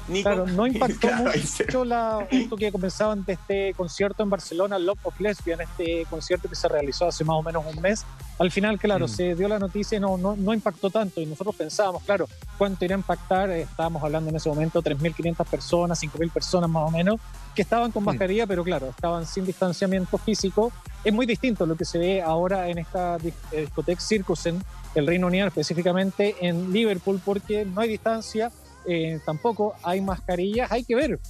Nico. Claro, no impactó mucho esto que comenzaban de este concierto en Barcelona, Love of Lesbian, este concierto que se realizó hace más o menos un mes. Al final, claro, se dio la noticia y no impactó tanto, y nosotros pensábamos, claro, cuánto iría a impactar. Estábamos hablando en ese momento 3.500 personas, 5.000 personas más o menos, que estaban con mascarilla, pero claro, estaban sin distanciamiento físico. Es muy distinto lo que se ve ahora en esta discoteca Circus en el Reino Unido, específicamente en Liverpool, porque no hay distancia. Tampoco hay mascarillas. Hay que ver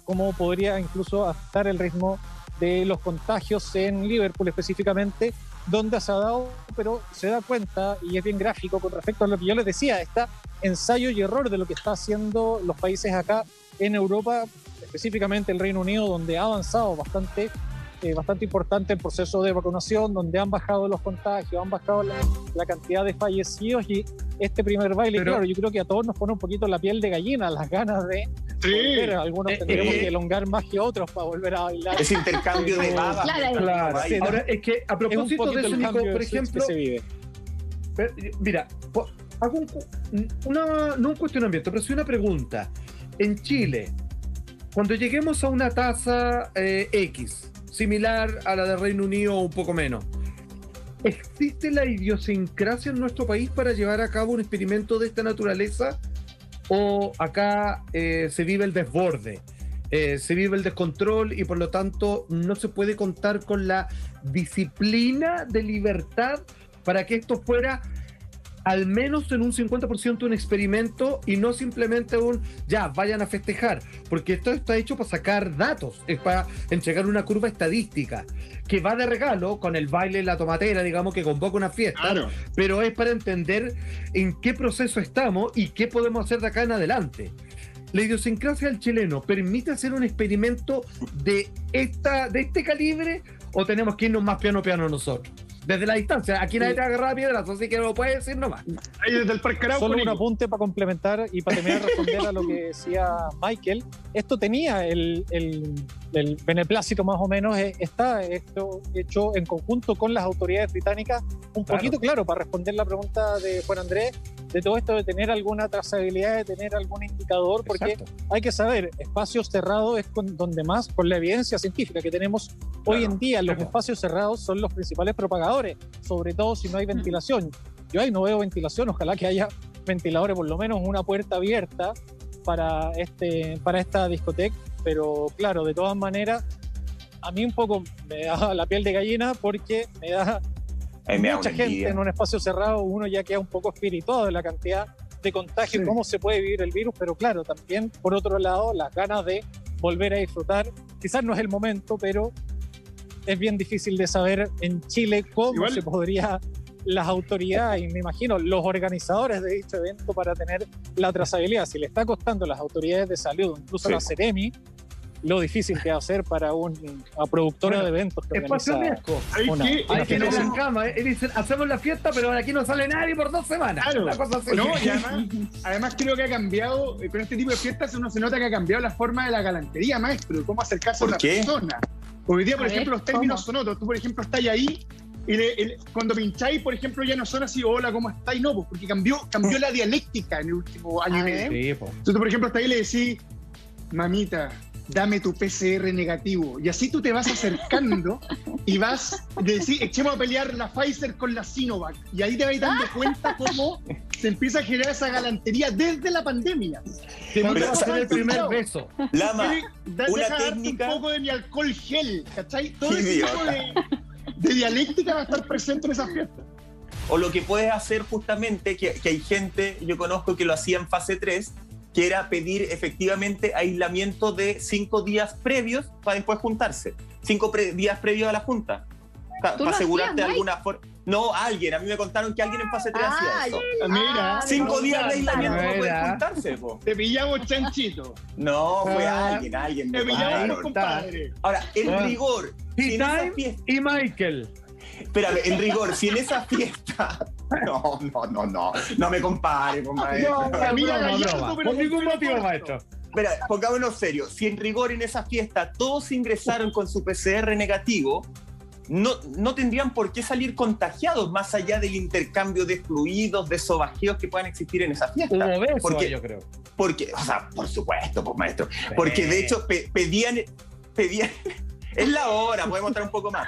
cómo podría incluso afectar el ritmo de los contagios en Liverpool específicamente, donde se ha dado, pero se da cuenta, y es bien gráfico con respecto a lo que yo les decía, está ensayo y error de lo que está haciendo los países acá en Europa, específicamente el Reino Unido, donde ha avanzado bastante importante el proceso de vacunación, donde han bajado los contagios, han bajado la cantidad de fallecidos. Y este primer baile, claro, yo creo que a todos nos pone un poquito la piel de gallina, las ganas de volver. Algunos tendremos que elongar más que otros para volver a bailar. Ese intercambio de babas. Claro. Sí, ahora, es que a propósito de eso, Nico, por ejemplo, se vive. Mira, hago no un cuestionamiento, pero sí una pregunta. En Chile, cuando lleguemos a una tasa X, similar a la del Reino Unido o un poco menos, ¿existe la idiosincrasia en nuestro país para llevar a cabo un experimento de esta naturaleza? ¿O acá se vive el desborde, se vive el descontrol y por lo tanto no se puede contar con la disciplina de libertad para que esto fuera al menos en un 50% un experimento y no simplemente vayan a festejar? Porque esto está hecho para sacar datos, es para entregar una curva estadística que va de regalo con el baile, la tomatera, digamos, que convoca una fiesta, pero es para entender en qué proceso estamos y qué podemos hacer de acá en adelante. ¿La idiosincrasia del chileno permite hacer un experimento de este calibre o tenemos que irnos más piano nosotros? Desde la distancia, aquí nadie te agarra piedras, así que no lo puedes decir nomás. Ahí desde el Parque Arauco. Solo un apunte para complementar y para terminar de responder a lo que decía Michael. Esto tenía el beneplácito más o menos, está esto hecho en conjunto con las autoridades británicas, un poquito, claro, para responder la pregunta de Juan Andrés, de todo esto de tener alguna trazabilidad, de tener algún indicador, porque hay que saber, espacios cerrados es donde más, con la evidencia científica que tenemos hoy en día, los espacios cerrados son los principales propagadores, sobre todo si no hay ventilación. Yo ahí no veo ventilación, ojalá que haya ventiladores, por lo menos una puerta abierta para esta discoteca, pero claro, de todas maneras, a mí un poco me da la piel de gallina porque me da mucha gente en un espacio cerrado, uno ya queda un poco espirituado de la cantidad de contagios, cómo se puede vivir el virus, pero claro, también por otro lado, las ganas de volver a disfrutar. Quizás no es el momento, pero es bien difícil de saber en Chile cómo se podría las autoridades y me imagino los organizadores de dicho evento para tener la trazabilidad. Si le está costando a las autoridades de salud, incluso a la Seremi, lo difícil que va a ser para una productora de eventos que Espacio Riesgo. Hay que tener en cama. Dicen, hacemos la fiesta, pero de aquí no sale nadie por 2 semanas. Claro. Una cosa así. No, y además creo que ha cambiado, con este tipo de fiestas uno se nota que ha cambiado la forma de la galantería, maestro, de cómo acercarse a la persona. Hoy día, por ejemplo, los términos son otros. Tú, por ejemplo, estás ahí y cuando pincháis, por ejemplo, ya no son así, hola, ¿cómo estáis? No, pues porque cambió la dialéctica en el último año y medio. Sí, entonces, tú, por ejemplo, estás ahí y le decís, mamita, dame tu PCR negativo. Y así tú te vas acercando y vas a decir, echemos a pelear la Pfizer con la Sinovac. Y ahí te vas dando cuenta cómo se empieza a generar esa galantería desde la pandemia. Vamos a hacer el primer beso. Lama, una deja técnica. Un poco de mi alcohol gel, ¿cachai? Todo ese tipo de dialéctica va a estar presente en esas fiestas. O lo que puedes hacer justamente, que hay gente, yo conozco que lo hacía en fase 3, que era pedir efectivamente aislamiento de 5 días previos para después juntarse. 5 días previos a la junta. Para asegurarte de alguna forma. No, alguien. A mí me contaron que alguien en fase 3 hacía eso. Mira. 5 días de aislamiento para poder juntarse, po. Te pillamos, chanchito. No, fue alguien. Te pillamos, compadre. Ahora, el rigor. Si en esa fiesta, y Michael. espérame, el rigor, si en esa fiesta. No me compare, compadre. No, por ningún motivo, maestro. Espera, pongámonos serio. Si en rigor en esa fiesta todos ingresaron con su PCR negativo, no tendrían por qué salir contagiados más allá del intercambio de fluidos, de sobajeos que puedan existir en esa fiesta. Hubo beso, yo creo. Porque, o sea, por supuesto, pues, maestro. Porque de hecho pedían es la hora, podemos estar un poco más.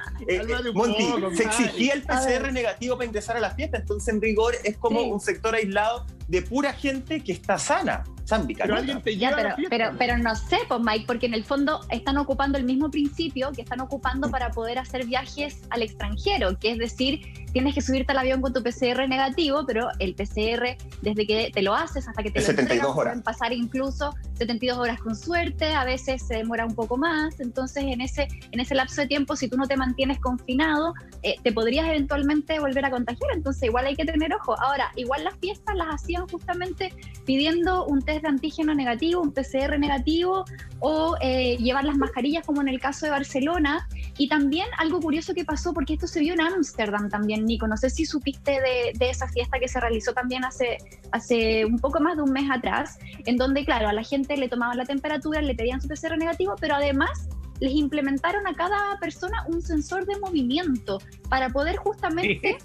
Monty, se exigía el PCR negativo para ingresar a la fiesta, entonces en rigor es como un sector aislado de pura gente que está sana. Pero alguien te lleva a la fiesta. Pero no sé, pues Mike, porque en el fondo están ocupando el mismo principio que están ocupando para poder hacer viajes al extranjero, que es decir, tienes que subirte al avión con tu PCR negativo, pero el PCR, desde que te lo haces hasta que te lo entregan, pueden pasar incluso 72 horas con suerte, a veces se demora un poco más, entonces en ese lapso de tiempo, si tú no te mantienes confinado, te podrías eventualmente volver a contagiar, entonces igual hay que tener ojo. Ahora, igual las fiestas las hacían justamente pidiendo un test de antígeno negativo, un PCR negativo, o llevar las mascarillas como en el caso de Barcelona. Y también algo curioso que pasó, porque esto se vio en Ámsterdam también, Nico, no sé si supiste de esa fiesta que se realizó también hace un poco más de un mes atrás, en donde claro, a la gente le tomaban la temperatura, le pedían su PCR negativo, pero además les implementaron a cada persona un sensor de movimiento para poder justamente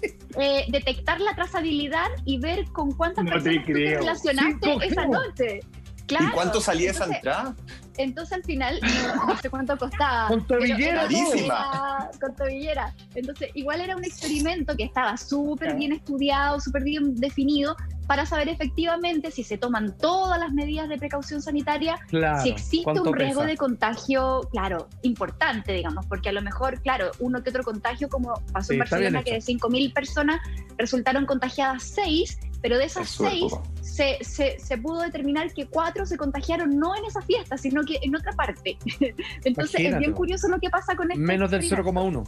detectar la trazabilidad y ver con cuántas personas tú te relacionaste esa noche. Claro, ¿y cuánto salía esa entrada? Entonces al final, no sé cuánto costaba. Con tobillera. Con tobillera. Entonces igual era un experimento que estaba súper bien estudiado, súper bien definido, para saber efectivamente si se toman todas las medidas de precaución sanitaria, si existe un riesgo de contagio, claro, importante, digamos, porque a lo mejor, claro, uno que otro contagio, como pasó en Barcelona, que de 5.000 personas resultaron contagiadas 6, pero de esas 6 se pudo determinar que 4 se contagiaron no en esa fiesta, sino que en otra parte. Entonces es bien curioso lo que pasa con esto. Menos del 0,1.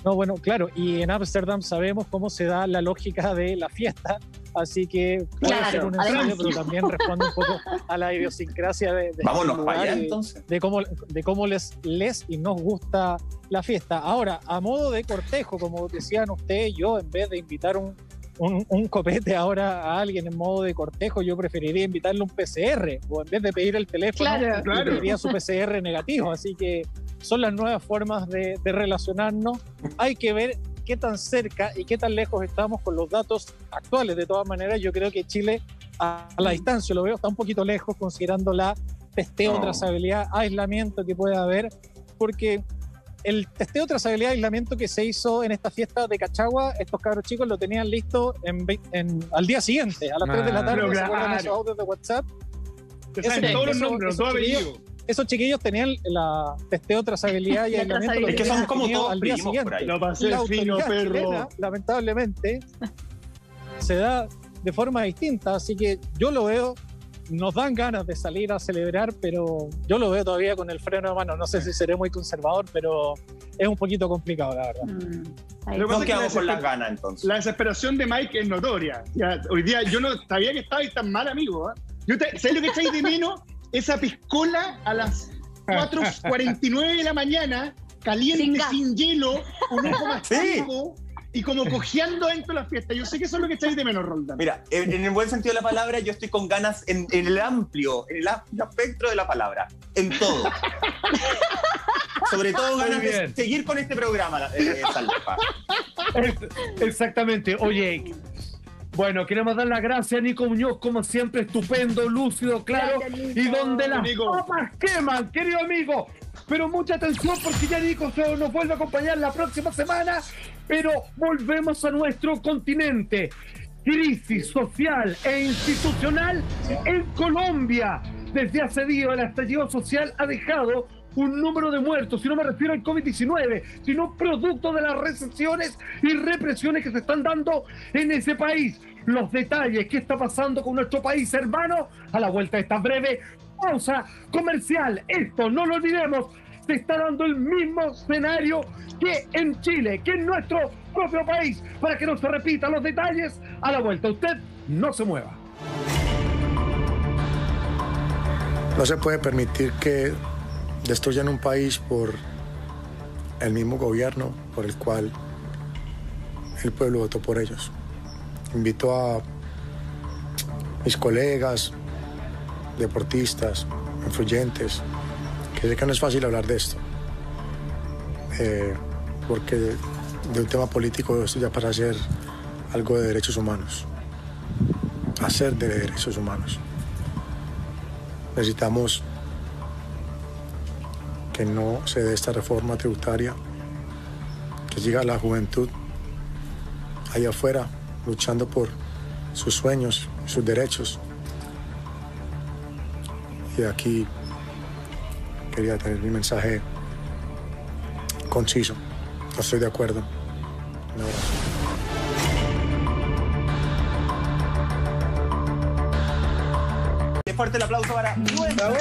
No, bueno, claro, y en Ámsterdam sabemos cómo se da la lógica de la fiesta, así que puede ser un ensayo, pero también responde un poco a la idiosincrasia de vámonos lugar, para allá, entonces. de cómo les y nos gusta la fiesta. Ahora, a modo de cortejo, como decían ustedes, yo en vez de invitar un copete ahora a alguien en modo de cortejo, yo preferiría invitarle un PCR, o en vez de pedir el teléfono, le pediría su PCR negativo, así que son las nuevas formas de relacionarnos. Hay que ver qué tan cerca y qué tan lejos estamos con los datos actuales. De todas maneras, yo creo que Chile a la distancia, lo veo, está un poquito lejos considerando la testeo, trazabilidad, aislamiento que puede haber, porque el testeo, trazabilidad, aislamiento que se hizo en esta fiesta de Cachagua, estos cabros chicos lo tenían listo al día siguiente, a las 3 de la tarde, ¿se acuerdan esos audios de WhatsApp? Todos los nombres, todo apellido. Esos chiquillos tenían la testeo, trazabilidad y aislamiento. Es que son como todos al día primos siguiente. por ahí. Lo pasé fino, perro. Chilena, lamentablemente, se da de forma distinta, así que yo lo veo, nos dan ganas de salir a celebrar, pero yo lo veo todavía con el freno de mano. No sé si seré muy conservador, pero es un poquito complicado, la verdad. Nos quedamos con las ganas, entonces. La desesperación de Mike es notoria. Ya, hoy día yo no sabía que estabais tan mal, amigo. ¿Sabes lo que echáis de menos? Esa piscola a las 4:49 de la mañana, caliente, sin hielo, un ojo más chico, y como cojeando dentro de la fiesta. Yo sé que eso es lo que echáis de menos, Roldán. Mira, en el buen sentido de la palabra, yo estoy con ganas en el amplio espectro de la palabra, en todo. Sobre todo ganas de seguir con este programa, Salva. Exactamente. Oye, bueno, queremos dar las gracias a Nico Muñoz, como siempre, estupendo, lúcido, claro, y donde las papas queman, querido amigo. Pero mucha atención porque ya Nico nos vuelve a acompañar la próxima semana, pero volvemos a nuestro continente. Crisis social e institucional en Colombia. Desde hace días el estallido social ha dejado un número de muertos, y no me refiero al COVID-19, sino producto de las recesiones y represiones que se están dando en ese país. Los detalles, qué está pasando con nuestro país hermano, a la vuelta de esta breve pausa comercial. Esto, no lo olvidemos, se está dando el mismo escenario que en Chile, que en nuestro propio país, para que no se repitan los detalles a la vuelta. Usted no se mueva. No se puede permitir que destruyan un país por el mismo gobierno por el cual el pueblo votó por ellos. Invito a mis colegas, deportistas, influyentes, que sé que no es fácil hablar de esto, porque de un tema político esto ya pasa a ser algo de derechos humanos, hacer de derechos humanos. Necesitamos que no se dé esta reforma tributaria, que siga la juventud allá afuera luchando por sus sueños, sus derechos. Y aquí quería tener mi mensaje conciso. No estoy de acuerdo. Un abrazo. Fuerte el aplauso para nuestra.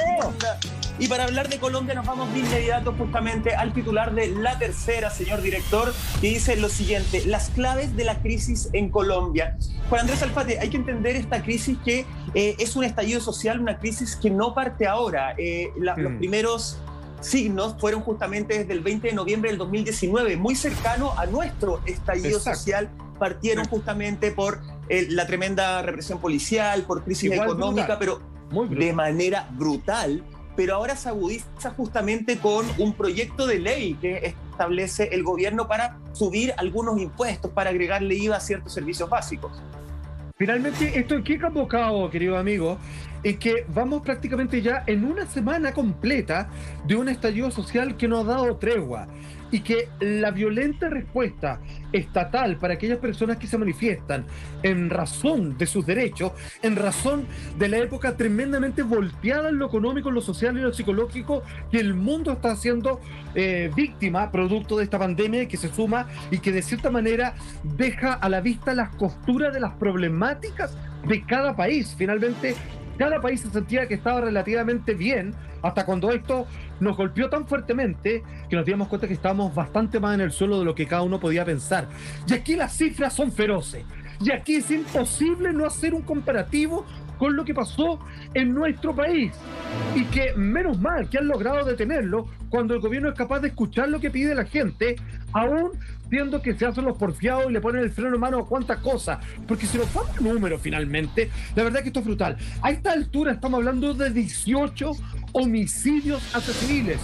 Y para hablar de Colombia nos vamos de inmediato justamente al titular de La Tercera, señor director, que dice lo siguiente: las claves de la crisis en Colombia. Juan Andrés Alfate, hay que entender esta crisis que es un estallido social, una crisis que no parte ahora. Los primeros signos fueron justamente desde el 20 de noviembre del 2019, muy cercano a nuestro estallido social. Partieron justamente por la tremenda represión policial, por crisis económica, pero de manera brutal. Pero ahora se agudiza justamente con un proyecto de ley que establece el gobierno para subir algunos impuestos, para agregarle IVA a ciertos servicios básicos. Finalmente, esto que he convocado, querido amigo, es que vamos prácticamente ya en una semana completa de un estallido social que no ha dado tregua, y que la violenta respuesta estatal para aquellas personas que se manifiestan en razón de sus derechos, en razón de la época tremendamente volteada en lo económico, en lo social y en lo psicológico que el mundo está siendo víctima, producto de esta pandemia que se suma y que de cierta manera deja a la vista las costuras de las problemáticas de cada país. Finalmente, cada país se sentía que estaba relativamente bien hasta cuando esto nos golpeó tan fuertemente que nos dimos cuenta que estábamos bastante más en el suelo de lo que cada uno podía pensar. Y aquí las cifras son feroces. Y aquí es imposible no hacer un comparativo con lo que pasó en nuestro país. Y que menos mal que han logrado detenerlo cuando el gobierno es capaz de escuchar lo que pide la gente, aún viendo que se hacen los porfiados y le ponen el freno de mano a cuantas cosas. Porque si nos vamos a números finalmente, la verdad es que esto es brutal. A esta altura estamos hablando de 18 homicidios hacia civiles,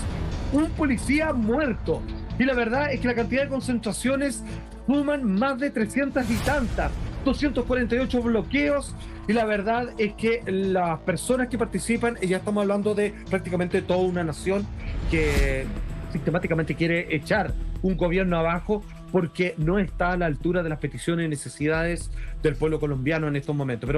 un policía muerto. Y la verdad es que la cantidad de concentraciones suman más de 300 y tantas, 248 bloqueos, y la verdad es que las personas que participan, ya estamos hablando de prácticamente toda una nación que sistemáticamente quiere echar un gobierno abajo porque no está a la altura de las peticiones y necesidades del pueblo colombiano en estos momentos.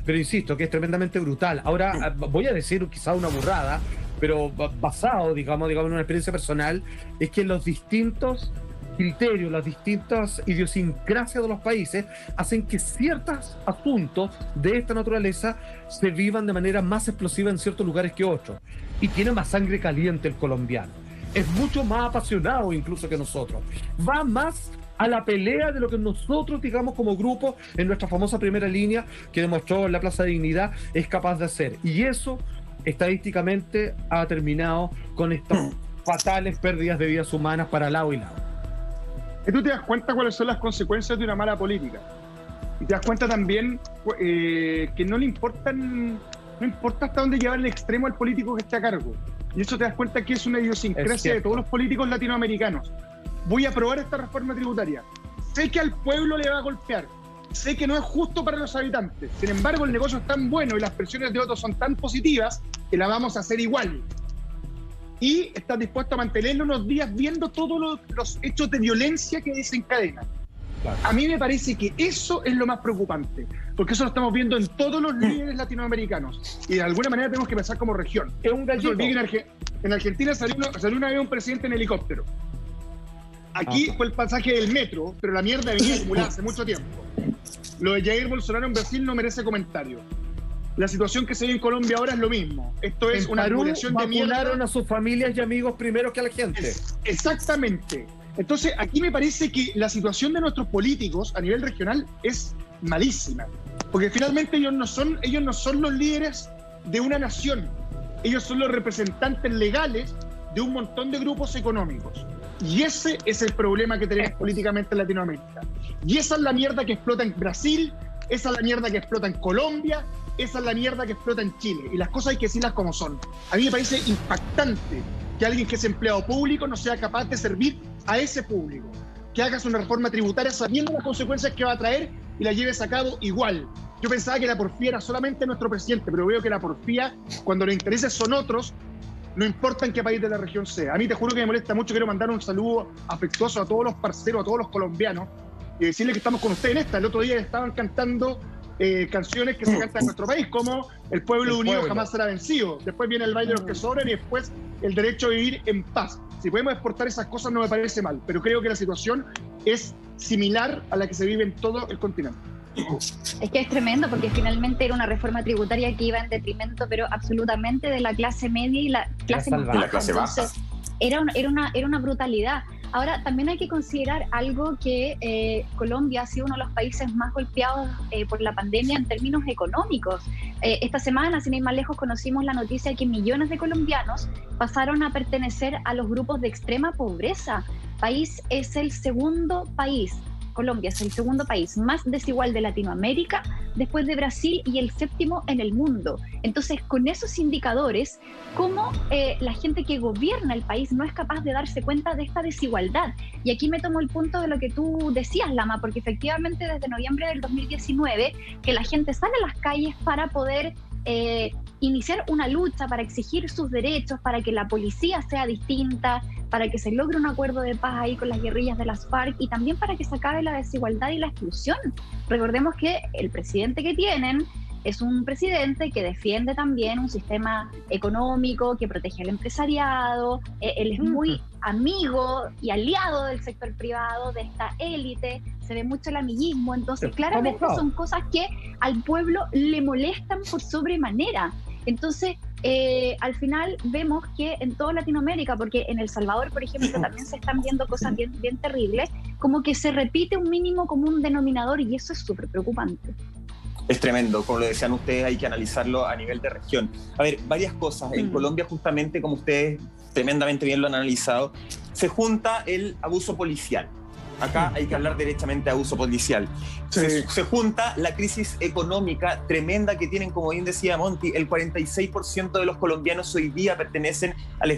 Pero insisto, que es tremendamente brutal. Ahora voy a decir quizá una burrada, pero basado, digamos en una experiencia personal, es que los distintos criterios, las distintas idiosincrasias de los países hacen que ciertos asuntos de esta naturaleza se vivan de manera más explosiva en ciertos lugares que otros. Y tiene más sangre caliente el colombiano. Es mucho más apasionado incluso que nosotros. Va más a la pelea de lo que nosotros, digamos, como grupo, en nuestra famosa primera línea que demostró en la Plaza de Dignidad, es capaz de hacer. Y eso, estadísticamente, ha terminado con estas fatales pérdidas de vidas humanas para lado y lado. Y tú te das cuenta cuáles son las consecuencias de una mala política. Y te das cuenta también que no importa hasta dónde llevar el extremo al político que esté a cargo. Y eso te das cuenta que es una idiosincrasia de todos los políticos latinoamericanos. Voy a aprobar esta reforma tributaria. Sé que al pueblo le va a golpear. Sé que no es justo para los habitantes. Sin embargo, el negocio es tan bueno y las presiones de otros son tan positivas que la vamos a hacer igual. Y estás dispuesto a mantenerlo unos días viendo todos los hechos de violencia que desencadenan. Claro. A mí me parece que eso es lo más preocupante, porque eso lo estamos viendo en todos los líderes latinoamericanos. Y de alguna manera tenemos que pensar como región. Es un gallito. En Argentina salió una vez un presidente en helicóptero. Aquí fue el pasaje del metro, pero la mierda venía acumulada hace mucho tiempo. Lo de Jair Bolsonaro en Brasil no merece comentario. La situación que se ve en Colombia ahora es lo mismo. Esto es una acumulación de mierda. Vacunaron a sus familias y amigos primero que a la gente. Exactamente. Entonces, aquí me parece que la situación de nuestros políticos a nivel regional es malísima. Porque finalmente ellos no son los líderes de una nación. Ellos son los representantes legales de un montón de grupos económicos. Y ese es el problema que tenemos políticamente en Latinoamérica. Y esa es la mierda que explota en Brasil, esa es la mierda que explota en Colombia, esa es la mierda que explota en Chile. Y las cosas hay que decirlas como son. A mí me parece impactante que alguien que es empleado público no sea capaz de servir a ese público. Que hagas una reforma tributaria sabiendo las consecuencias que va a traer y la lleves a cabo igual. Yo pensaba que la porfía era solamente nuestro presidente, pero veo que la porfía, cuando los intereses son otros, no importa en qué país de la región sea. A mí te juro que me molesta mucho. Quiero mandar un saludo afectuoso a todos los parceros, a todos los colombianos, y decirles que estamos con ustedes en esta. El otro día estaban cantando canciones que se cantan en nuestro país, como El pueblo unido jamás será vencido. Después viene el baile de los que sobran y después el derecho a vivir en paz. Si podemos exportar esas cosas no me parece mal, pero creo que la situación es similar a la que se vive en todo el continente. Es que es tremendo, porque finalmente era una reforma tributaria que iba en detrimento, pero absolutamente, de la clase media y la clase más baja. Entonces, era una brutalidad. Ahora, también hay que considerar algo, que Colombia ha sido uno de los países más golpeados por la pandemia en términos económicos. Esta semana, sin ir más lejos, conocimos la noticia de que millones de colombianos pasaron a pertenecer a los grupos de extrema pobreza. Colombia es el segundo país más desigual de Latinoamérica, después de Brasil, y el séptimo en el mundo. Entonces, con esos indicadores, ¿cómo la gente que gobierna el país no es capaz de darse cuenta de esta desigualdad? Y aquí me tomo el punto de lo que tú decías, Lama, porque efectivamente desde noviembre del 2019 que la gente sale a las calles para poder iniciar una lucha, para exigir sus derechos, para que la policía sea distinta, para que se logre un acuerdo de paz ahí con las guerrillas de las FARC, y también para que se acabe la desigualdad y la exclusión. Recordemos que el presidente que tienen es un presidente que defiende también un sistema económico que protege al empresariado. Él es muy amigo y aliado del sector privado, de esta élite. Se ve mucho el amiguismo. Entonces, claramente son cosas que al pueblo le molestan por sobremanera. Entonces, al final vemos que en toda Latinoamérica, porque en El Salvador, por ejemplo, también se están viendo cosas bien terribles, como que se repite un mínimo común denominador, y eso es súper preocupante. Es tremendo, como lo decían ustedes, hay que analizarlo a nivel de región. A ver, varias cosas. En Colombia, justamente, como ustedes tremendamente bien lo han analizado, se junta el abuso policial. Acá hay que hablar derechamente de abuso policial. Se junta la crisis económica tremenda que tienen, como bien decía Monty, el 46% de los colombianos hoy día pertenecen al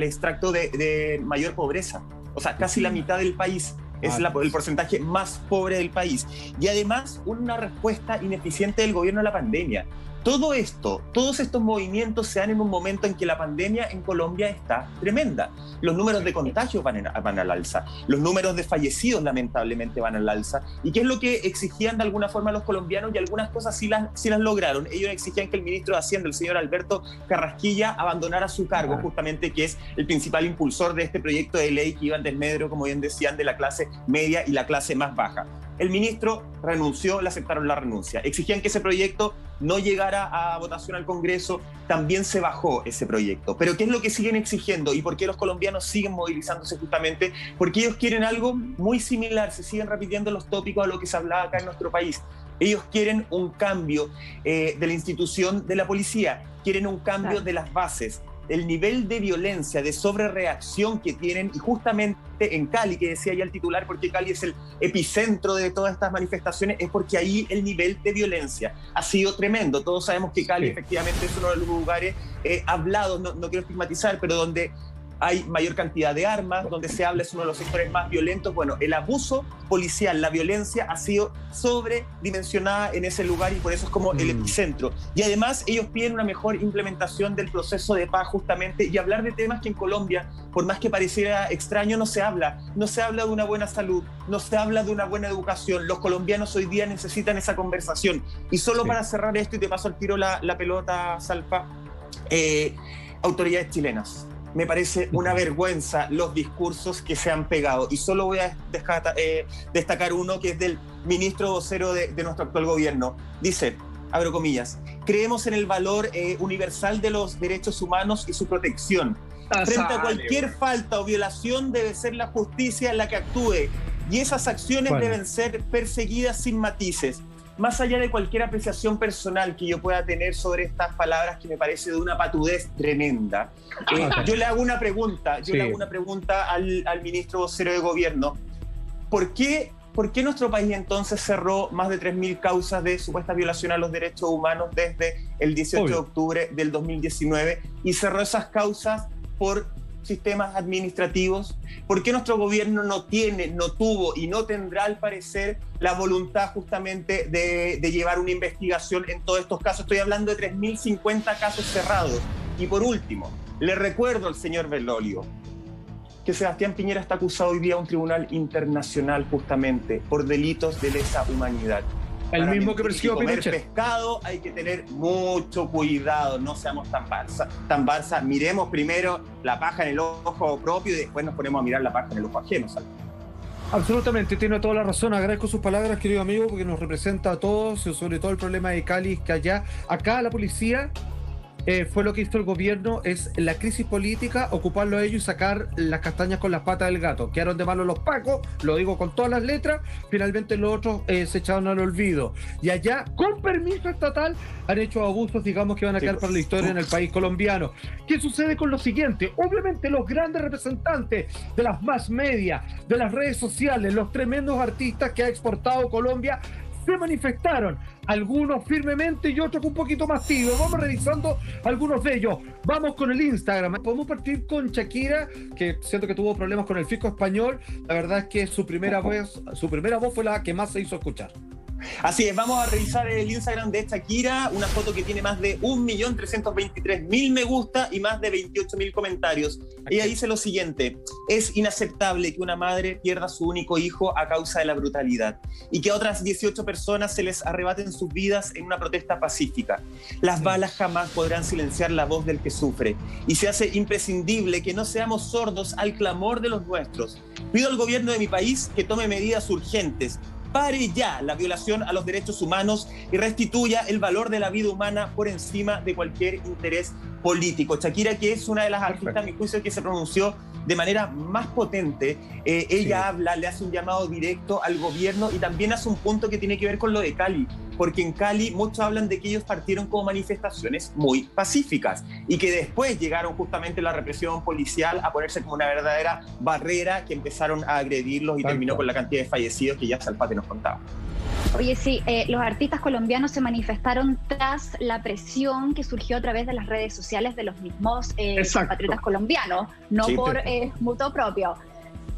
extracto de mayor pobreza. O sea, casi la mitad del país. Es el porcentaje más pobre del país. Y además, una respuesta ineficiente del gobierno a la pandemia. Todo esto, todos estos movimientos se dan en un momento en que la pandemia en Colombia está tremenda. Los números de contagios van al alza, los números de fallecidos lamentablemente van al alza. ¿Y qué es lo que exigían de alguna forma los colombianos? Y algunas cosas sí las lograron. Ellos exigían que el ministro de Hacienda, el señor Alberto Carrasquilla, abandonara su cargo, justamente, que es el principal impulsor de este proyecto de ley que iba en desmedro, como bien decían, de la clase media y la clase más baja. El ministro renunció, le aceptaron la renuncia. Exigían que ese proyecto no llegara a votación al Congreso, también se bajó ese proyecto. Pero ¿qué es lo que siguen exigiendo y por qué los colombianos siguen movilizándose? Justamente porque ellos quieren algo muy similar, se siguen repitiendo los tópicos a lo que se hablaba acá en nuestro país. Ellos quieren un cambio de la institución de la policía, quieren un cambio de las bases. El nivel de violencia, de sobrereacción que tienen, y justamente en Cali, que decía ya el titular, porque Cali es el epicentro de todas estas manifestaciones, es porque ahí el nivel de violencia ha sido tremendo. Todos sabemos que Cali efectivamente es uno de los lugares hablados, no quiero estigmatizar, pero donde hay mayor cantidad de armas, donde se habla, es uno de los sectores más violentos. Bueno, el abuso policial, la violencia ha sido sobredimensionada en ese lugar y por eso es como el epicentro. Y además ellos piden una mejor implementación del proceso de paz justamente y hablar de temas que en Colombia, por más que pareciera extraño, no se habla. No se habla de una buena salud, no se habla de una buena educación. Los colombianos hoy día necesitan esa conversación. Y solo para cerrar esto, y te paso al tiro la pelota, Salpa, autoridades chilenas. Me parece una vergüenza los discursos que se han pegado. Y solo voy a destacar uno que es del ministro vocero de nuestro actual gobierno. Dice, abro comillas, creemos en el valor universal de los derechos humanos y su protección. Frente a cualquier falta o violación debe ser la justicia la que actúe. Y esas acciones deben ser perseguidas sin matices. Más allá de cualquier apreciación personal que yo pueda tener sobre estas palabras, que me parece de una patudez tremenda, yo le hago una pregunta, al ministro vocero de gobierno. ¿Por qué nuestro país entonces cerró más de 3.000 causas de supuesta violación a los derechos humanos desde el 18 de octubre del 2019 y cerró esas causas por sistemas administrativos? ¿Por qué nuestro gobierno no tuvo y no tendrá al parecer la voluntad justamente de llevar una investigación en todos estos casos? Estoy hablando de 3.050 casos cerrados. Y por último, le recuerdo al señor Bergoglio que Sebastián Piñera está acusado hoy día a un tribunal internacional justamente por delitos de lesa humanidad. El mismo que persiguió comer pescado hay que tener mucho cuidado, no seamos tan Barça. Miremos primero la paja en el ojo propio y después nos ponemos a mirar la paja en el ojo ajeno. ¿Sabes? Absolutamente, tiene toda la razón. Agradezco sus palabras, querido amigo, porque nos representa a todos, sobre todo el problema de Cali, que acá la policía fue lo que hizo el gobierno, es la crisis política, ocuparlo a ellos y sacar las castañas con las patas del gato. Quedaron de malo los pacos, lo digo con todas las letras, finalmente los otros se echaron al olvido. Y allá, con permiso estatal, han hecho abusos, digamos, que van a quedar para la historia en el país colombiano. ¿Qué sucede con lo siguiente? Obviamente los grandes representantes de las mass media, de las redes sociales, los tremendos artistas que ha exportado Colombia, se manifestaron, algunos firmemente y otros un poquito más tibios. Vamos revisando algunos de ellos. Vamos con el Instagram. Podemos partir con Shakira, que siento que tuvo problemas con el fisco español. La verdad es que su primera voz fue la que más se hizo escuchar. Así es, vamos a revisar el Instagram de Shakira, una foto que tiene más de 1.323.000 me gusta y más de 28.000 comentarios. Ella dice lo siguiente: es inaceptable que una madre pierda a su único hijo a causa de la brutalidad y que a otras 18 personas se les arrebaten sus vidas en una protesta pacífica. Las balas jamás podrán silenciar la voz del que sufre y se hace imprescindible que no seamos sordos al clamor de los nuestros. Pido al gobierno de mi país que tome medidas urgentes. Pare ya la violación a los derechos humanos y restituya el valor de la vida humana por encima de cualquier interés político. Shakira, que es una de las artistas, a mi juicio, que se pronunció de manera más potente, ella habla, le hace un llamado directo al gobierno y también hace un punto que tiene que ver con lo de Cali, porque en Cali muchos hablan de que ellos partieron como manifestaciones muy pacíficas y que después llegaron justamente la represión policial a ponerse como una verdadera barrera, que empezaron a agredirlos y terminó con la cantidad de fallecidos que ya Salpate nos contaba. Oye, sí, los artistas colombianos se manifestaron tras la presión que surgió a través de las redes sociales de los mismos compatriotas colombinos, no por mutuo propio.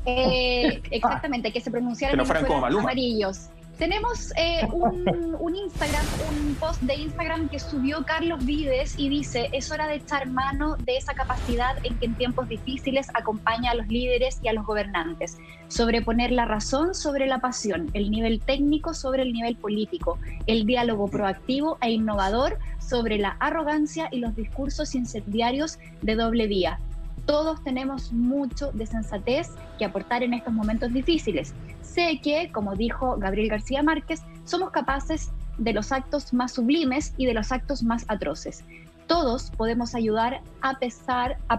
Exactamente, que se pronunciaran que no fueran como amarillos. Tenemos un Instagram, un post de Instagram que subió Carlos Vives y dice: es hora de echar mano de esa capacidad en que en tiempos difíciles acompaña a los líderes y a los gobernantes, sobreponer la razón sobre la pasión, el nivel técnico sobre el nivel político, el diálogo proactivo e innovador sobre la arrogancia y los discursos incendiarios de doble vía. Todos tenemos mucho de sensatez que aportar en estos momentos difíciles. sé que, como dijo Gabriel García Márquez, somos capaces de los actos más sublimes y de los actos más atroces. Todos podemos ayudar a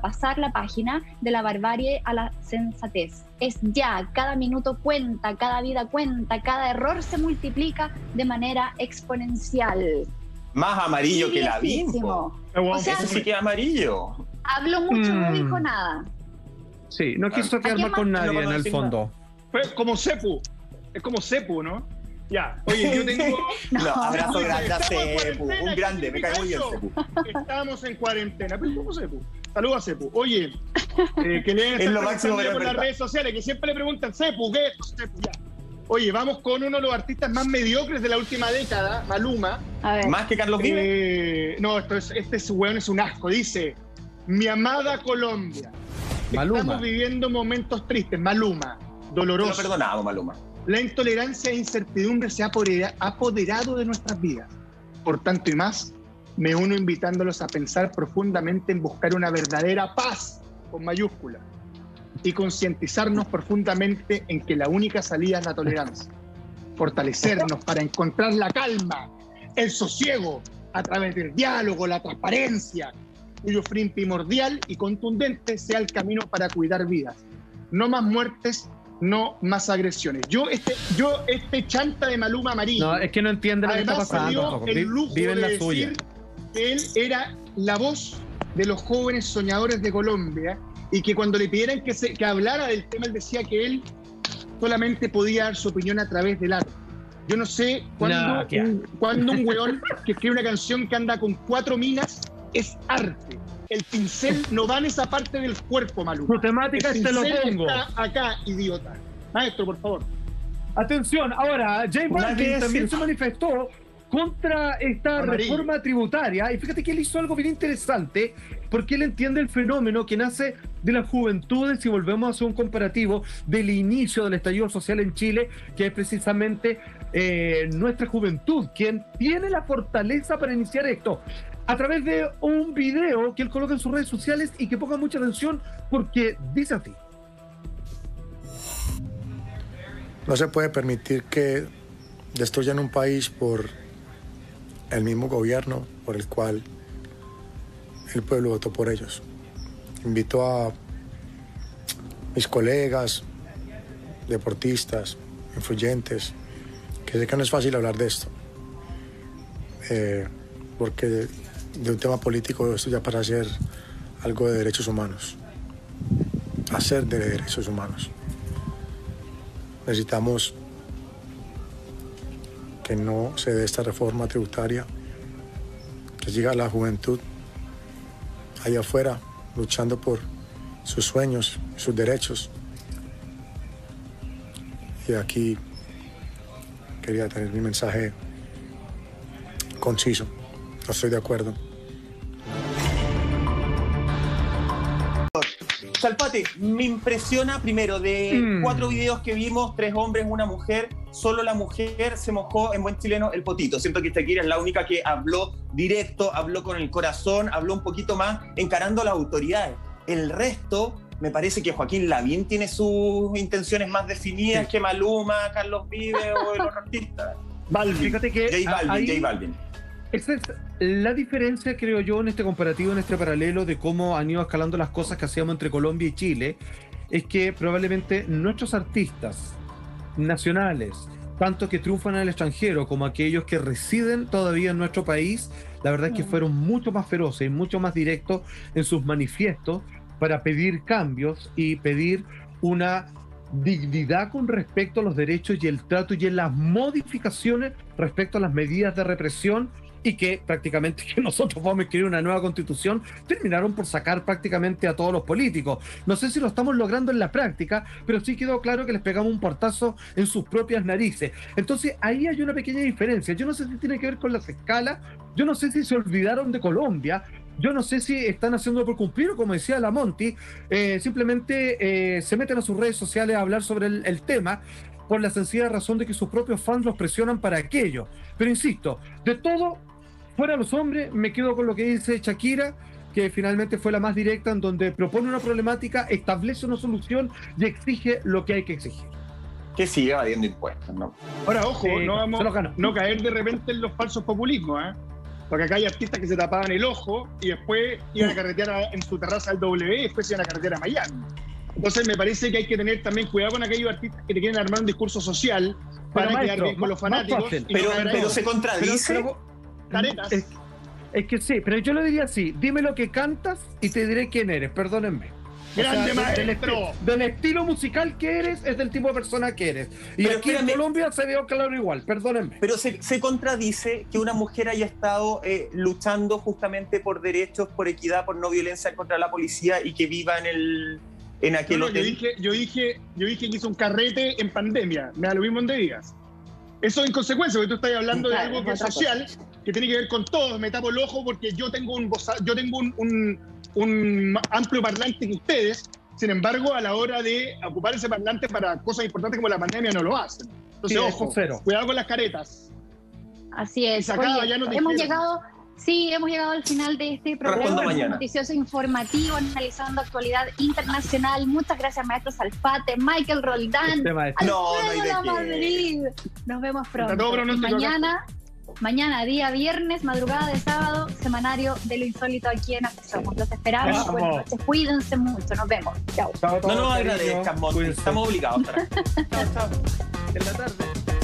pasar la página de la barbarie a la sensatez. Es ya, cada minuto cuenta, cada vida cuenta, cada error se multiplica de manera exponencial. Más amarillo que la Bimbo. O sea, eso sí que es amarillo. Habló mucho, no dijo nada. Sí, no quiso quedar mal con nadie en el fondo. Fue como Cepu. Es como Cepu, ¿no? Ya. Oye, yo tengo... No, abrazo grande a Cepu. Un grande, me cae muy bien Cepu. Estamos en cuarentena. Pero ¿cómo Cepu? Saludos a Cepu. Oye, que le es lo máximo por las redes sociales, que siempre le preguntan, Cepu, ¿qué es Cepu? Ya. Oye, vamos con uno de los artistas más mediocres de la última década, Maluma. A ver. ¿Más que Carlos Vives? No, este weón es un asco. Dice, mi amada Colombia. Maluma. Estamos viviendo momentos tristes. Maluma, doloroso. Lo perdonado, Maluma. La intolerancia e incertidumbre se ha apoderado de nuestras vidas. Por tanto y más, me uno invitándolos a pensar profundamente en buscar una verdadera paz, con mayúscula, y concientizarnos profundamente en que la única salida es la tolerancia. Fortalecernos para encontrar la calma, el sosiego, a través del diálogo, la transparencia, cuyo fin primordial y contundente sea el camino para cuidar vidas. No más muertes, no más agresiones. Yo este chanta de Maluma amarillo. No, es que no entiende lo que está pasando. El lujo Vive en de la suya. decir que él era la voz de los jóvenes soñadores de Colombia y que cuando le pidieran que hablara del tema, él decía que él solamente podía dar su opinión a través del arte. Yo no sé cuándo un weón que escribe una canción que anda con 4 minas es arte. El pincel no va en esa parte del cuerpo, Maluma. Tu temática te lo pongo. Está acá, idiota. Maestro, por favor. Atención, ahora, J Balvin también se manifestó contra esta reforma tributaria, y fíjate que él hizo algo bien interesante, porque él entiende el fenómeno que nace de las juventudes, si volvemos a hacer un comparativo del inicio del estallido social en Chile, que es precisamente nuestra juventud quien tiene la fortaleza para iniciar esto, a través de un video que él coloca en sus redes sociales y que ponga mucha atención, porque dice así. No se puede permitir que destruyan un país por el mismo gobierno por el cual el pueblo votó por ellos. Invito a mis colegas, deportistas, influyentes, que sé que no es fácil hablar de esto, porque de un tema político esto ya para hacer algo de derechos humanos, hacer de derechos humanos. Necesitamos que no se dé esta reforma tributaria, que siga la juventud allá afuera luchando por sus sueños, sus derechos. Y aquí quería tener mi mensaje conciso. No estoy de acuerdo. Salpate, me impresiona primero de 4 videos que vimos, 3 hombres, 1 mujer, solo la mujer se mojó en buen chileno el potito. Siento que Shakira es la única que habló directo, habló con el corazón, habló un poquito más encarando a las autoridades. El resto, me parece que Joaquín Lavín tiene sus intenciones más definidas que Maluma, Carlos Vives o los artistas. Balvin. Fíjate que J Balvin. Esa es la diferencia, creo yo, en este comparativo, en este paralelo de cómo han ido escalando las cosas que hacíamos entre Colombia y Chile, es que probablemente nuestros artistas nacionales, tanto que triunfan en el extranjero como aquellos que residen todavía en nuestro país, la verdad es que fueron mucho más feroces y mucho más directos en sus manifiestos para pedir cambios y pedir una dignidad con respecto a los derechos y el trato y en las modificaciones respecto a las medidas de represión, y que prácticamente que nosotros vamos a escribir una nueva constitución, terminaron por sacar prácticamente a todos los políticos. No sé si lo estamos logrando en la práctica, pero sí quedó claro que les pegamos un portazo en sus propias narices. Entonces ahí hay una pequeña diferencia. Yo no sé si tiene que ver con las escalas, yo no sé si se olvidaron de Colombia, yo no sé si están haciendo por cumplir o, como decía la Monty, simplemente se meten a sus redes sociales a hablar sobre el tema, por la sencilla razón de que sus propios fans los presionan para aquello. Pero insisto, de todo, fuera los hombres, me quedo con lo que dice Shakira, que finalmente fue la más directa, en donde propone una problemática, establece una solución y exige lo que hay que exigir. que sigue evadiendo impuestos, ¿no? Ahora, ojo, no caer de repente en los falsos populismos, ¿eh? Porque acá hay artistas que se tapaban el ojo y después iban a carretear en su terraza al W y después iban a carretear a Miami. Entonces me parece que hay que tener también cuidado con aquellos artistas que te quieren armar un discurso social para quedar bien con los fanáticos. Pero se contradice. Caretas. Es que sí, pero yo lo diría así: dime lo que cantas y te diré quién eres, perdónenme. ¡Grande maestro! Del estilo musical que eres, es del tipo de persona que eres. Y pero aquí en Colombia se veo claro igual, perdónenme. Pero se contradice que una mujer haya estado luchando justamente por derechos, por equidad, por no violencia contra la policía y que viva en aquel hotel. Yo dije que hizo un carrete en pandemia. Me da lo mismo donde digas. Eso en consecuencia, porque tú estás hablando de algo que es social, que tiene que ver con todos. Me tapo el ojo porque yo tengo un amplio parlante que ustedes. Sin embargo, a la hora de ocupar ese parlante para cosas importantes como la pandemia no lo hacen. Entonces, ojo, cuidado con las caretas. Así es. Oye, hemos llegado al final de este programa noticioso informativo, analizando actualidad internacional. Muchas gracias, maestro Salfate, Michael Roldán, Alfredo Madrid. Nos vemos pronto. Mañana, día viernes, madrugada de sábado, semanario de lo insólito aquí en Así Somos. Los esperamos. Buenas noches, cuídense mucho. Nos vemos. Chao. No nos agradezcan, Monty. Estamos obligados. Chao. En la tarde.